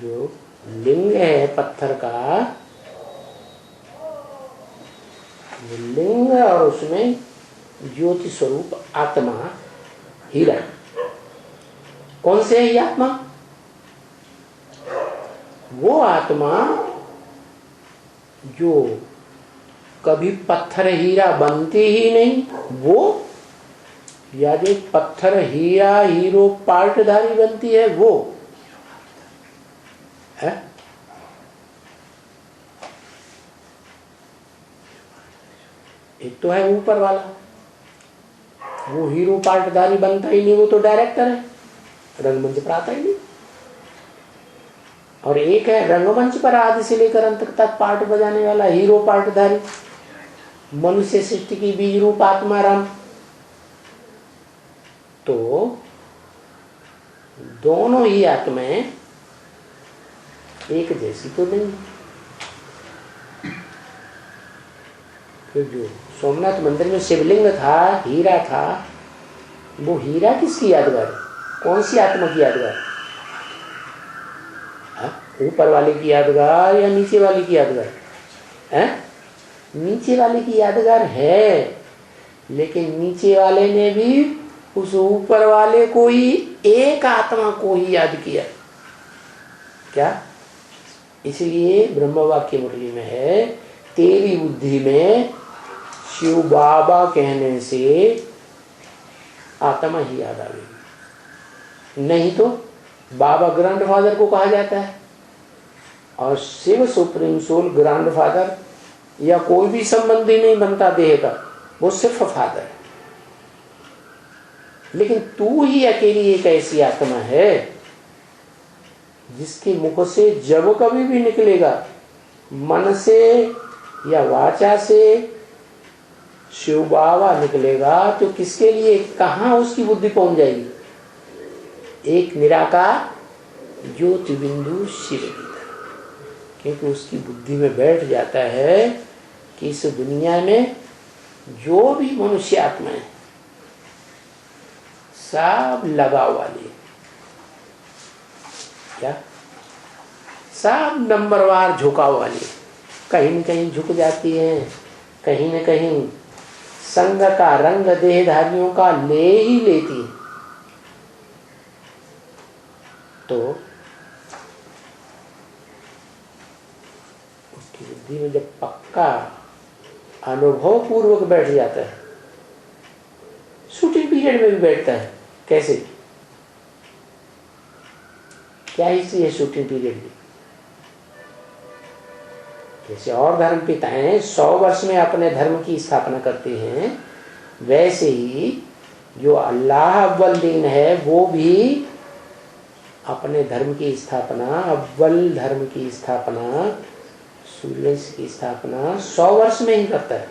जो लिंग है पत्थर का, वो लिंग, और उसमें ज्योति स्वरूप आत्मा हीरा। कौन से है ये आत्मा? वो आत्मा जो कभी पत्थर हीरा बनते ही नहीं, वो या जो पत्थर हीरा हीरो पार्टधारी बनती है, वो है। एक तो है ऊपर वाला, वो हीरो पार्टधारी बनता ही नहीं, वो तो डायरेक्टर है, रंगमंच पर आता ही नहीं। और एक है रंगमंच पर आदि से लेकर अंत तक पार्ट बजाने वाला हीरो पार्टधारी, मनुष्य सृष्टि की बीज रूप आत्मा राम। तो दोनों ही आत्माएं एक जैसी तो नहीं। तो जो सोमनाथ मंदिर में शिवलिंग था, हीरा था, वो हीरा किसकी यादगार? कौन सी आत्मा की यादगार? ऊपर वाले की यादगार या नीचे वाले की यादगार है? नीचे वाले की यादगार है, लेकिन नीचे वाले ने भी उस ऊपर वाले को ही, एक आत्मा को ही याद किया। क्या? इसलिए ब्रह्म वाक्य मुरली में है, तेरी बुद्धि में शिव बाबा कहने से आत्मा ही याद आएगी, नहीं तो बाबा ग्रैंडफादर को कहा जाता है, और शिव सुप्रीम सोल ग्रैंडफादर या कोई भी संबंधी नहीं बनता देह का, वो सिर्फ फादर है। लेकिन तू ही अकेली एक ऐसी आत्मा है जिसके मुख से जब कभी भी निकलेगा, मन से या वाचा से शिव बाबा निकलेगा, तो किसके लिए, कहाँ उसकी बुद्धि पहुंच जाएगी? एक निराकार ज्योति बिंदु शिव की तरफ। क्योंकि उसकी बुद्धि में बैठ जाता है कि इस दुनिया में जो भी मनुष्य आत्मा है सब लगाव वाली, क्या सब नंबरवार झुकाव वाली, कहीं न कहीं झुक जाती है, कहीं न कहीं संग का रंग देहधारियों का ले ही लेती है। तो उसकी बुद्धि में जब पक्का अनुभव पूर्वक बैठ जाता है, शूटिंग पीरियड में भी बैठता है। कैसे, क्या हिस्ट्री है शूटिंग पीरियड की? जैसे और धर्म पिताएं 100 वर्ष में अपने धर्म की स्थापना करते हैं, वैसे ही जो अल्लाह अव्वल दीन है वो भी अपने धर्म की स्थापना, अव्वल धर्म की स्थापना, सूर्य की स्थापना 100 वर्ष में ही करता है।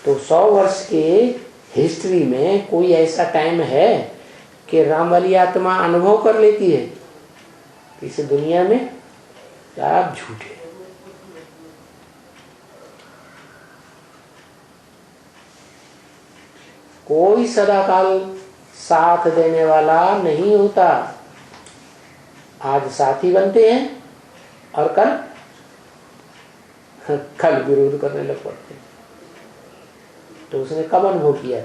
तो 100 वर्ष के हिस्ट्री में कोई ऐसा टाइम है कि राम वाली आत्मा अनुभव कर लेती है इस दुनिया में? आप झूठे। कोई सदाकाल साथ देने वाला नहीं होता। आज साथी बनते हैं और कल विरोध करने लग पड़ते हैं। तो उसने कब अनुभव किया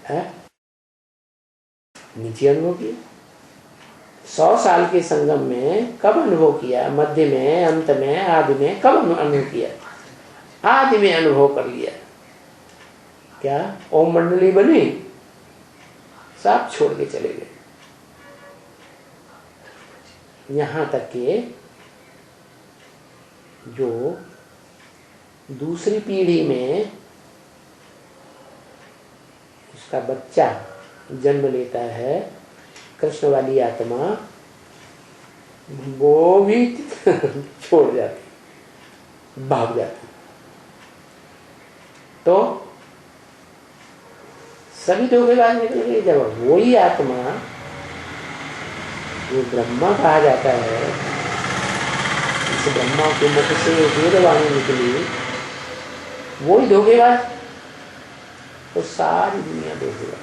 है? नीचे अनुभव किया। 100 साल के संगम में कब अनुभव किया? मध्य में, अंत में, आदि में कब अनुभव किया? आदि में अनुभव कर लिया। क्या ओम मंडली बनी, सब छोड़ के चले गए। यहां तक कि जो दूसरी पीढ़ी में उसका बच्चा जन्म लेता है, कृष्ण वाली आत्मा, वो भी छोड़ जाती, भाग जाती। तो सभी धोखेबाज निकल गए। जब वही आत्मा जो ब्रह्मा कहा जाता है, इस ब्रह्मा के मुख से वेदवाणी निकली, वही धोखेबाज, तो सारी दुनिया धोखेबाज।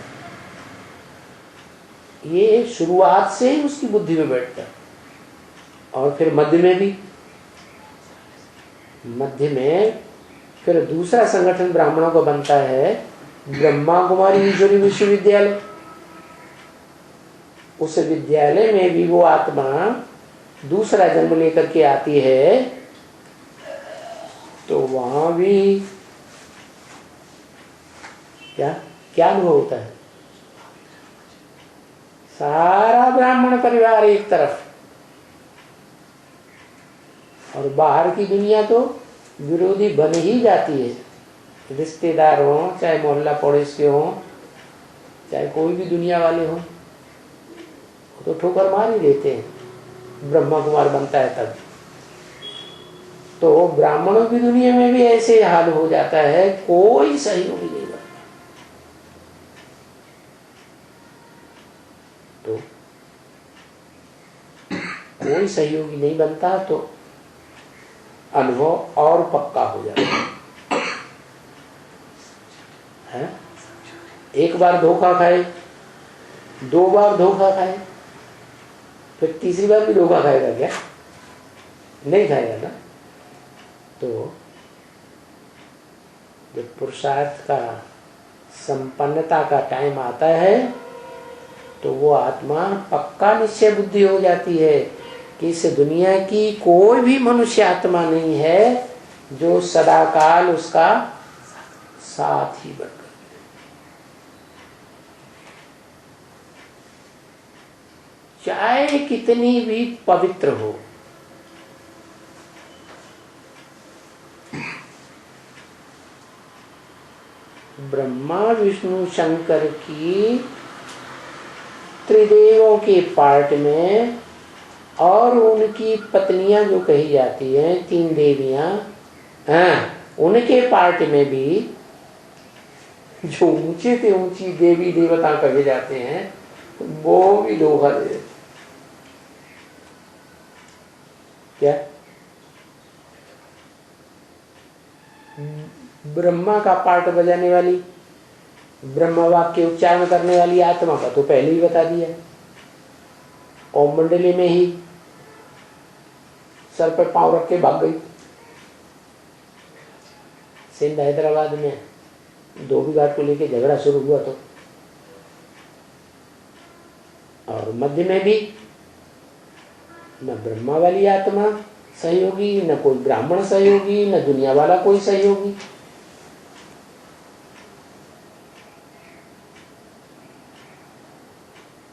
ये शुरुआत से ही उसकी बुद्धि में बैठता है। और फिर मध्य में भी, मध्य में फिर दूसरा संगठन ब्राह्मणों को बनता है, ब्रह्मा कुमारी ईश्वरी विश्वविद्यालय। उस विद्यालय में भी वो आत्मा दूसरा जन्म लेकर के आती है, तो वहां भी क्या क्या अनुभव होता है? सारा ब्राह्मण परिवार एक तरफ, और बाहर की दुनिया तो विरोधी बन ही जाती है। रिश्तेदार हो, चाहे मोहल्ला पड़ोसी हो, चाहे कोई भी दुनिया वाले हो, तो ठोकर मार ही देते हैं। ब्रह्मा कुमार बनता है तब। तो ब्राह्मणों की दुनिया में भी ऐसे हाल हो जाता है, कोई सहयोग नहीं बनता। तो कोई सहयोगी नहीं बनता, तो अनुभव और पक्का हो जाता है। एक बार धोखा खाए, 2 बार धोखा खाए, फिर तीसरी बार भी धोखा खाएगा क्या? नहीं खाएगा ना। तो जब पुरुषार्थ का, संपन्नता का टाइम आता है, तो वो आत्मा पक्का निश्चय बुद्धि हो जाती है कि इस दुनिया की कोई भी मनुष्य आत्मा नहीं है जो सदाकाल उसका साथ ही बनकर, चाहे कितनी भी पवित्र हो। ब्रह्मा विष्णु शंकर की पितृदेवों के पार्ट में और उनकी पत्नियां जो कही जाती हैं 3 देवियां, उनके पार्ट में भी जो ऊंचे से ऊंची देवी देवता कहे जाते हैं वो भी दोहा दे। क्या ब्रह्मा का पार्ट बजाने वाली, ब्रह्म वाक्य उच्चारण करने वाली आत्मा का तो पहले ही बता दिया। ओम मंडली में ही सर पर पांव रख के भाग गई। सिंध हैदराबाद में धोबी घाट को लेके झगड़ा शुरू हुआ तो, और मध्य में भी न ब्रह्मा वाली आत्मा सहयोगी, न कोई ब्राह्मण सहयोगी, न दुनिया वाला कोई सहयोगी।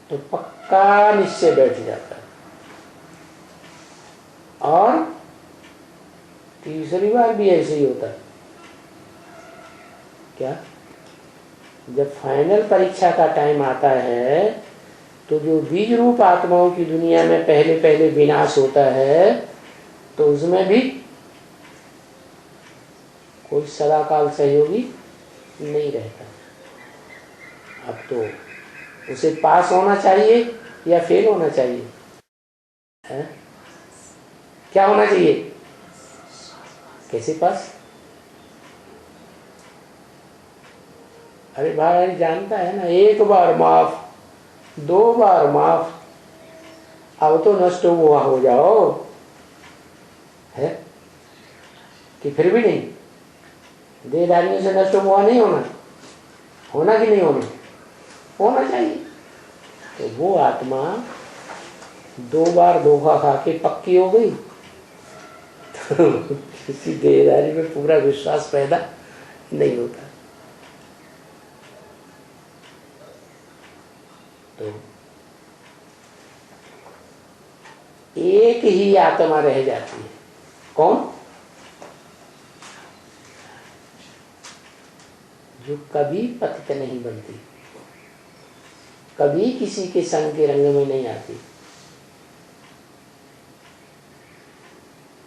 तो पक्का निश्चय बैठ जाता है। और तीसरी बार भी ऐसे ही होता है। क्या जब फाइनल परीक्षा का टाइम आता है तो जो बीज रूप आत्माओं की दुनिया में पहले पहले विनाश होता है तो उसमें भी कोई सदाकाल सहयोगी नहीं रहता। अब तो उसे पास होना चाहिए या फेल होना चाहिए है? क्या होना चाहिए? कैसे पास? अरे भाई जानता है ना, 1 बार माफ, 2 बार माफ, अब तो नष्ट हुआ हो जाओ है कि फिर भी नहीं? देहधारियों से नष्ट हुआ नहीं होना, होना कि नहीं होना? होना चाहिए। तो वो आत्मा 2 बार धोखा खा के पक्की हो गई तो किसी देहधारी में पूरा विश्वास पैदा नहीं होता। तो एक ही आत्मा रह जाती है। कौन? जो कभी पतित नहीं बनती, कभी किसी के संग के रंग में नहीं आती।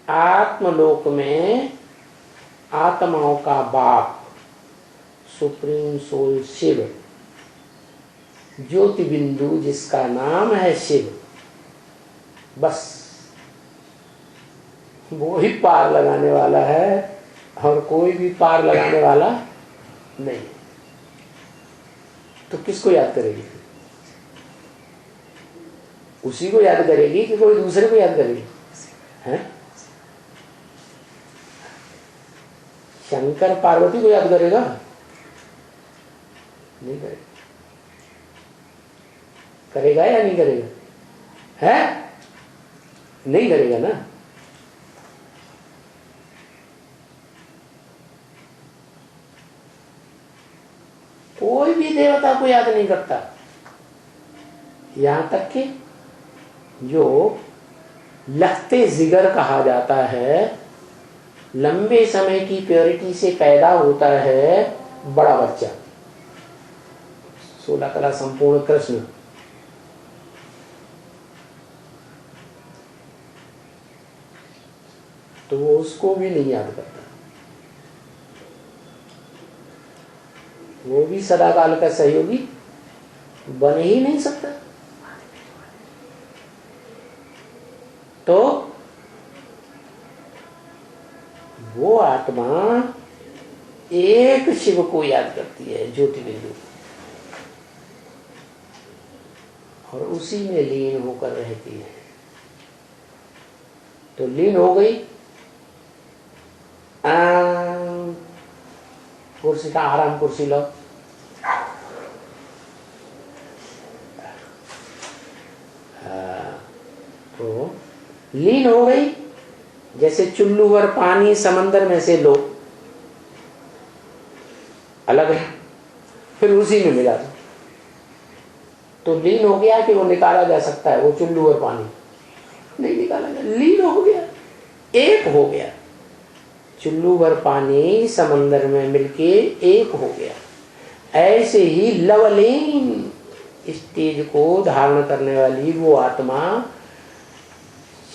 आत्मलोक में आत्माओं का बाप सुप्रीम सोल शिव, ज्योति बिंदु जिसका नाम है शिव, बस वो ही पार लगाने वाला है और कोई भी पार लगाने वाला नहीं। तो किसको याद करेगी? उसी को याद करेगी कि कोई दूसरे को याद करेगी? हैं? शंकर पार्वती को याद करेगा? नहीं करेगा। करेगा या नहीं करेगा? है? नहीं करेगा ना। कोई भी देवता को याद नहीं करता, यहां तक कि जो लखते जिगर कहा जाता है, लंबे समय की प्योरिटी से पैदा होता है बड़ा बच्चा, 16 कला संपूर्ण कृष्ण, तो वो उसको भी नहीं याद करता। वो भी सदाकाल का सहयोगी बन ही नहीं सकता। तो वो आत्मा एक शिव को याद करती है, ज्योति बिंदु, और उसी में लीन होकर रहती है। तो लीन हो गई, कुर्सी का आराम, कुर्सी लो, तो लीन हो गई। जैसे चुल्लू भर पानी समंदर में से लो, अलग है, फिर उसी में मिला दो, तो लीन हो गया कि वो निकाला जा सकता है? वो चुल्लू भर पानी नहीं निकाला जा, लीन हो गया, एक हो गया। चुल्लू भर पानी समंदर में मिलके एक हो गया। ऐसे ही लवलीन स्टेज को धारण करने वाली वो आत्मा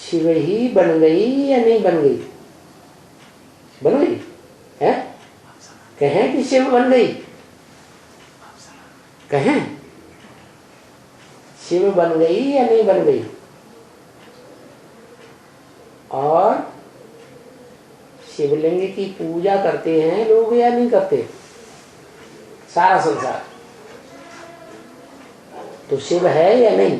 शिव ही बन गई या नहीं बन गई? बन गई है? कहें कि शिव बन गई? कहें शिव बन गई या नहीं बन गई? और शिवलिंग की पूजा करते हैं लोग या नहीं करते? सारा संसार तो शिव है या नहीं?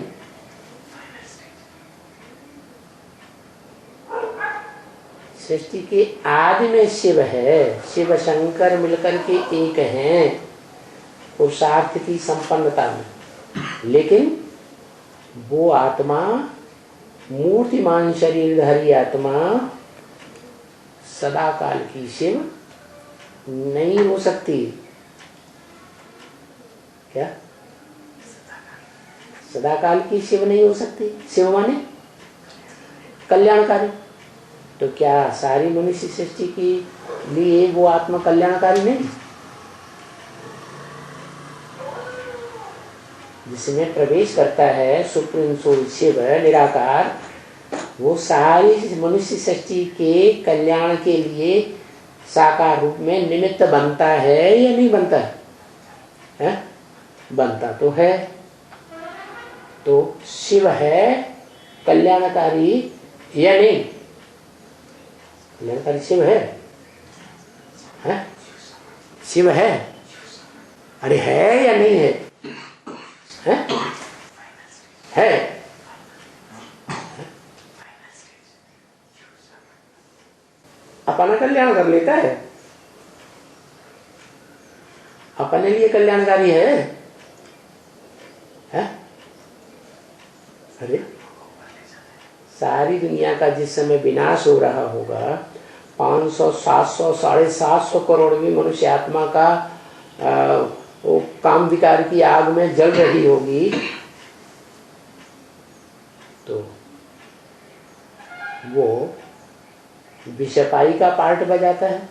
सृष्टि के आदि में शिव है। शिव शंकर मिलकर के एक हैं पुरुषार्थ की संपन्नता में, लेकिन वो आत्मा मूर्तिमान शरीरधारी आत्मा सदा काल की शिव नहीं हो सकती। क्या सदा काल की शिव नहीं हो सकती? शिव माने कल्याणकारी। तो क्या सारी मनुष्य सृष्टि के लिए वो आत्मा कल्याणकारी नहीं? जिसमें प्रवेश करता है सुप्रीम सोल शिव निराकार, वो सारी मनुष्य सृष्टि के कल्याण के लिए साकार रूप में निमित्त बनता है या नहीं बनता है? बनता तो है। तो शिव है कल्याणकारी या नहीं? कल्याणकारी शिव है? शिव है? अरे है या नहीं है? है? अपना कल्याण कर लेता है, अपने लिए कल्याणकारी है? अरे सारी दुनिया का जिस समय विनाश हो रहा होगा, 500, 700, 750 करोड़ भी मनुष्य आत्मा का वो काम विकार की आग में जल रही होगी, तो वो विषपाई का पार्ट बजाता है।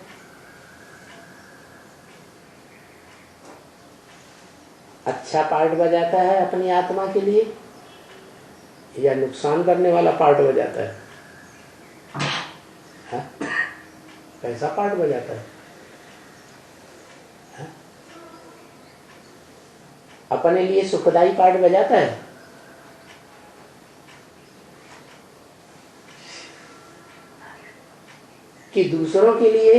अच्छा पार्ट बजाता है अपनी आत्मा के लिए या नुकसान करने वाला पार्ट बजाता है? कैसा पार्ट बजाता है? अपने लिए सुखदाई पार्ट बजाता है? कि दूसरों के लिए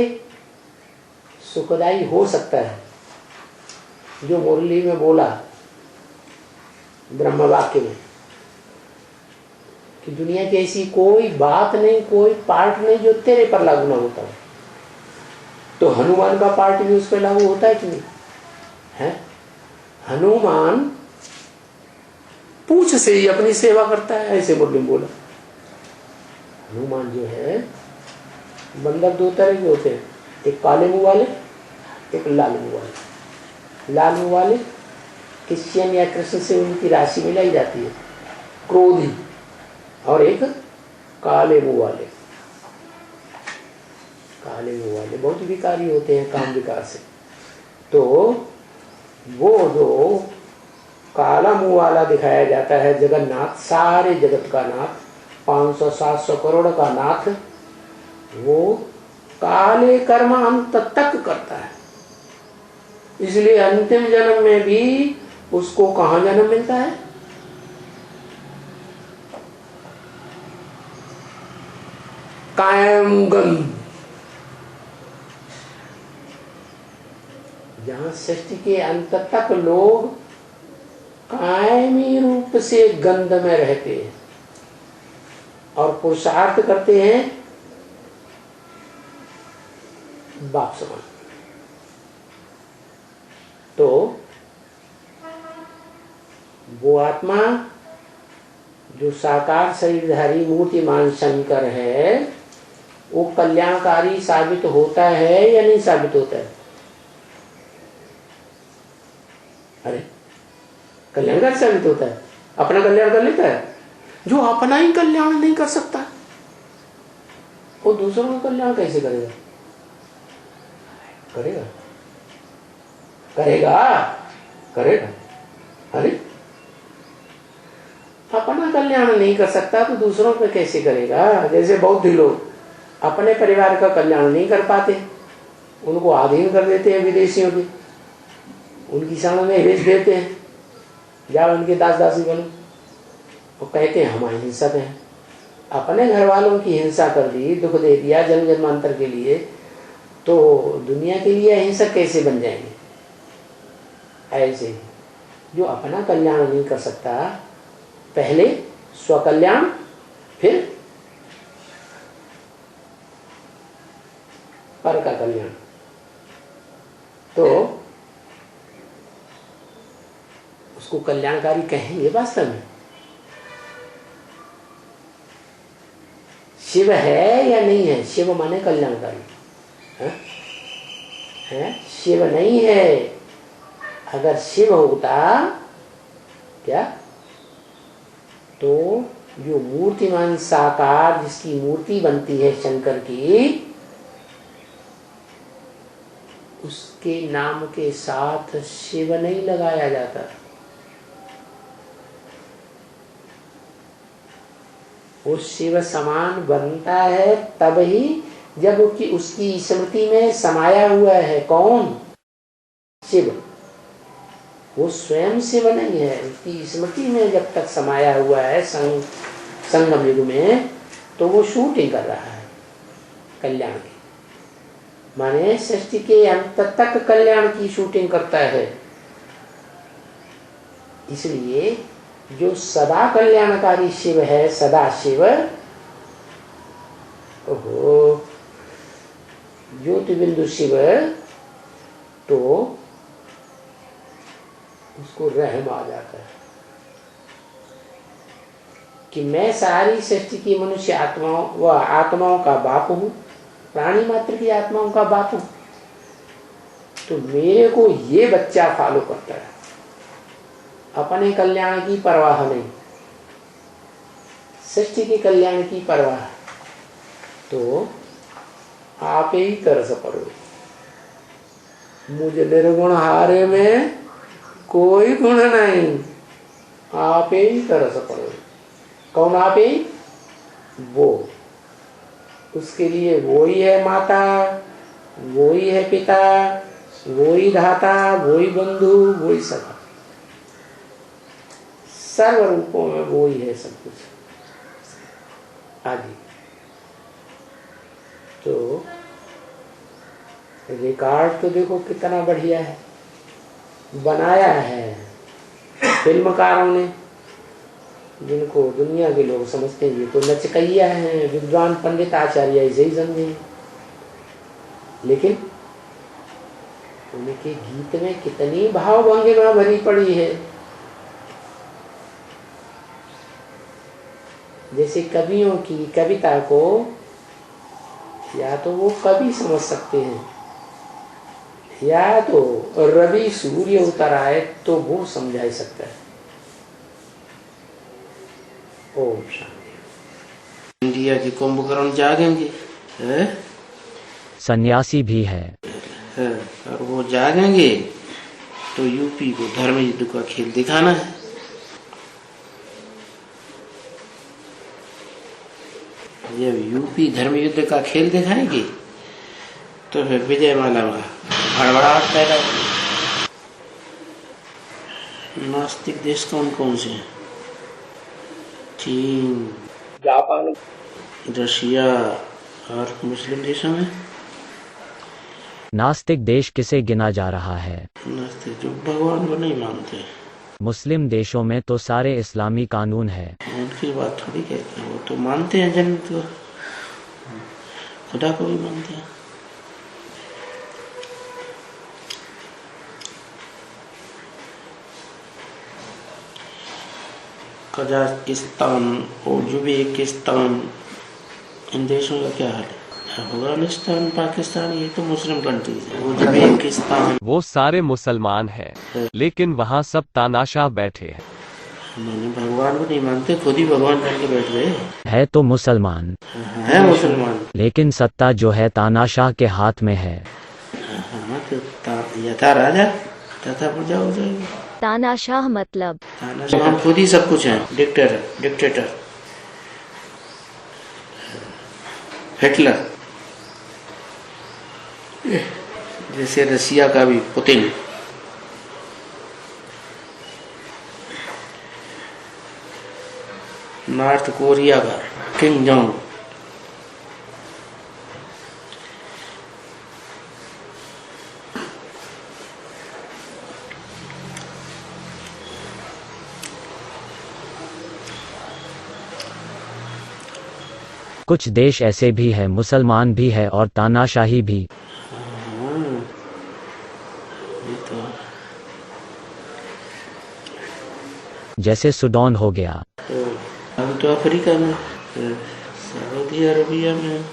सुखदाई हो सकता है? जो मुरली में बोला ब्रह्म वाक्य में कि दुनिया की ऐसी कोई बात नहीं, कोई पार्ट नहीं जो तेरे पर लागू ना होता हो। तो हनुमान का पार्ट भी उस पर लागू होता है कि नहीं है? हनुमान पूछ से ही अपनी सेवा करता है, ऐसे मुरली में बोला। हनुमान जो है, बंदर दो तरह के होते हैं, एक काले मुंह वाले, एक लाल मुंह वाले। लाल मुंह वाले क्रिश्चियन या कृष्ण से उनकी राशि मिलाई जाती है, क्रोधी, और एक काले मुंह वाले। काले मुंह वाले बहुत विकारी होते हैं काम विकार से। तो वो जो काला मुंह वाला दिखाया जाता है जगन्नाथ, सारे जगत का नाथ, 500-700 करोड़ का नाथ, वो काले कर्म अंत तक करता है। इसलिए अंतिम जन्म में भी उसको कहाँ जन्म मिलता है? कायमगंज, जहां सृष्टि के अंत तक लोग कायमी रूप से गंध में रहते हैं और पुरुषार्थ करते हैं बाप समान। तो वो आत्मा जो साकार शरीरधारी मूर्तिमान शंकर है, वो कल्याणकारी साबित होता है या नहीं साबित होता है? अरे कल्याणकारी साबित होता है, अपना कल्याण कर लेता है। जो अपना ही कल्याण नहीं कर सकता, वो दूसरों का कल्याण कैसे करेगा? करेगा? करेगा? करेगा? अरे अपना कल्याण नहीं कर सकता तो दूसरों पे कैसे करेगा। जैसे बौद्ध लोग अपने परिवार का कल्याण नहीं कर पाते, उनको अधीन कर देते हैं विदेशियों के, उनकी शरण में भेज देते हैं, जाओ उनके दास दासी बनो, वो कहते हैं हम अहिंसक हैं। अपने घर वालों की हिंसा कर दी, दुख दे दिया जन्म जन्मांतर के लिए, तो दुनिया के लिए अहिंसक कैसे बन जाएंगे। ऐसे जो अपना कल्याण नहीं कर सकता, पहले स्वकल्याण फिर पर का कल्याण, तो उसको कल्याणकारी कहेंगे। वास्तव में शिव है या नहीं है? शिव माने कल्याणकारी है, शिव नहीं है। अगर शिव होता क्या, तो जो मूर्तिमान साकार जिसकी मूर्ति बनती है शंकर की, उसके नाम के साथ शिव नहीं लगाया जाता। वो शिव समान बनता है तब ही जब उसकी स्मृति में समाया हुआ है। कौन? शिव। वो स्वयं शिव नहीं है, उसकी स्मृति में जब तक समाया हुआ है संगम युग में, तो वो शूटिंग कर रहा है कल्याण की, माने सृष्टि के अंत तक कल्याण की शूटिंग करता है। इसलिए जो सदा कल्याणकारी शिव है, सदा शिव, ओहो ज्योतिबिंदु शिव, तो उसको रहम आ जाता है कि मैं सारी सृष्टि की मनुष्य आत्माओं व आत्माओं का बाप हूं, प्राणी मात्र की आत्माओं का बाप हूं, तो मेरे को ये बच्चा फॉलो करता है। अपने कल्याण की परवाह नहीं, सृष्टि के कल्याण की परवाह, तो आप ही तरस पड़ो। मुझे निर्गुण हारे में कोई गुण नहीं, आप ही तरस पड़ो। कौन आप ही? वो, उसके लिए वो ही है माता, वो ही है पिता, वो ही धाता, वो ही बंधु, वो ही सखा, सर्व रूपों में वो ही है सब कुछ आदि। तो रिकॉर्ड तो देखो कितना बढ़िया है, बनाया है फिल्मकारों ने, जिनको दुनिया के लोग समझते हैं ये तो नचकैया हैं, विद्वान पंडित आचार्य ऐसे ही समझे, लेकिन उनके गीत में कितनी भावभंगिमा भरी पड़ी है। जैसे कवियों की कविता को या तो वो कवि समझ सकते हैं, या तो रवि सूर्य उतर आए तो वो समझा सकता है। ओम शांति। इंडिया के कुंभकर्ण जागेंगे, सन्यासी भी है, और वो जागेंगे तो यूपी को धर्म युद्ध का खेल दिखाना है। जब यूपी धर्म युद्ध का खेल दिखाएगी तो फिर विजय माला भड़बड़ाहट पैदा होगी। नास्तिक देश कौन कौन से हैं? चीन, जापान, रशिया और मुस्लिम देशों में। नास्तिक देश किसे गिना जा रहा है? नास्तिक जो भगवान को नहीं मानते। मुस्लिम देशों में तो सारे इस्लामी कानून है। उनकी बात थोड़ी कहते हैं, वो तो मानते हैं जन्नत को, खुदा को भी मानते हैं। कजाकिस्तान, उज्बेकिस्तान, इन देशों का क्या हाल है? अफगानिस्तान, पाकिस्तान, ये तो मुस्लिम कंट्रीज है। उज्बेकिस्तान, वो सारे मुसलमान हैं, लेकिन वहाँ सब तानाशाह बैठे हैं। उन्होंने भगवान को नहीं मानते, खुद ही भगवान बन के बैठ गए। है तो मुसलमान, है मुसलमान, लेकिन सत्ता जो है तानाशाह के हाथ में है। हाँ, तो यथा राजा तथा प्रजा हो जाएगी। तानाशाह मतलब हम खुद ही सब कुछ हैं। डिक्टेटर हिटलर, जैसे रसिया का भी पुतिन, नॉर्थ कोरिया का किम जोंग, कुछ देश ऐसे भी है, मुसलमान भी है और तानाशाही भी। ये तो जैसे सूडान हो गया। अभी तो अफ्रीका में, सऊदी अरबिया में।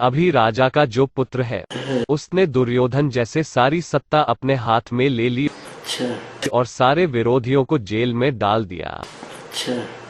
अभी राजा का जो पुत्र है उसने दुर्योधन जैसे सारी सत्ता अपने हाथ में ले ली अच्छा और सारे विरोधियों को जेल में डाल दिया। अच्छा।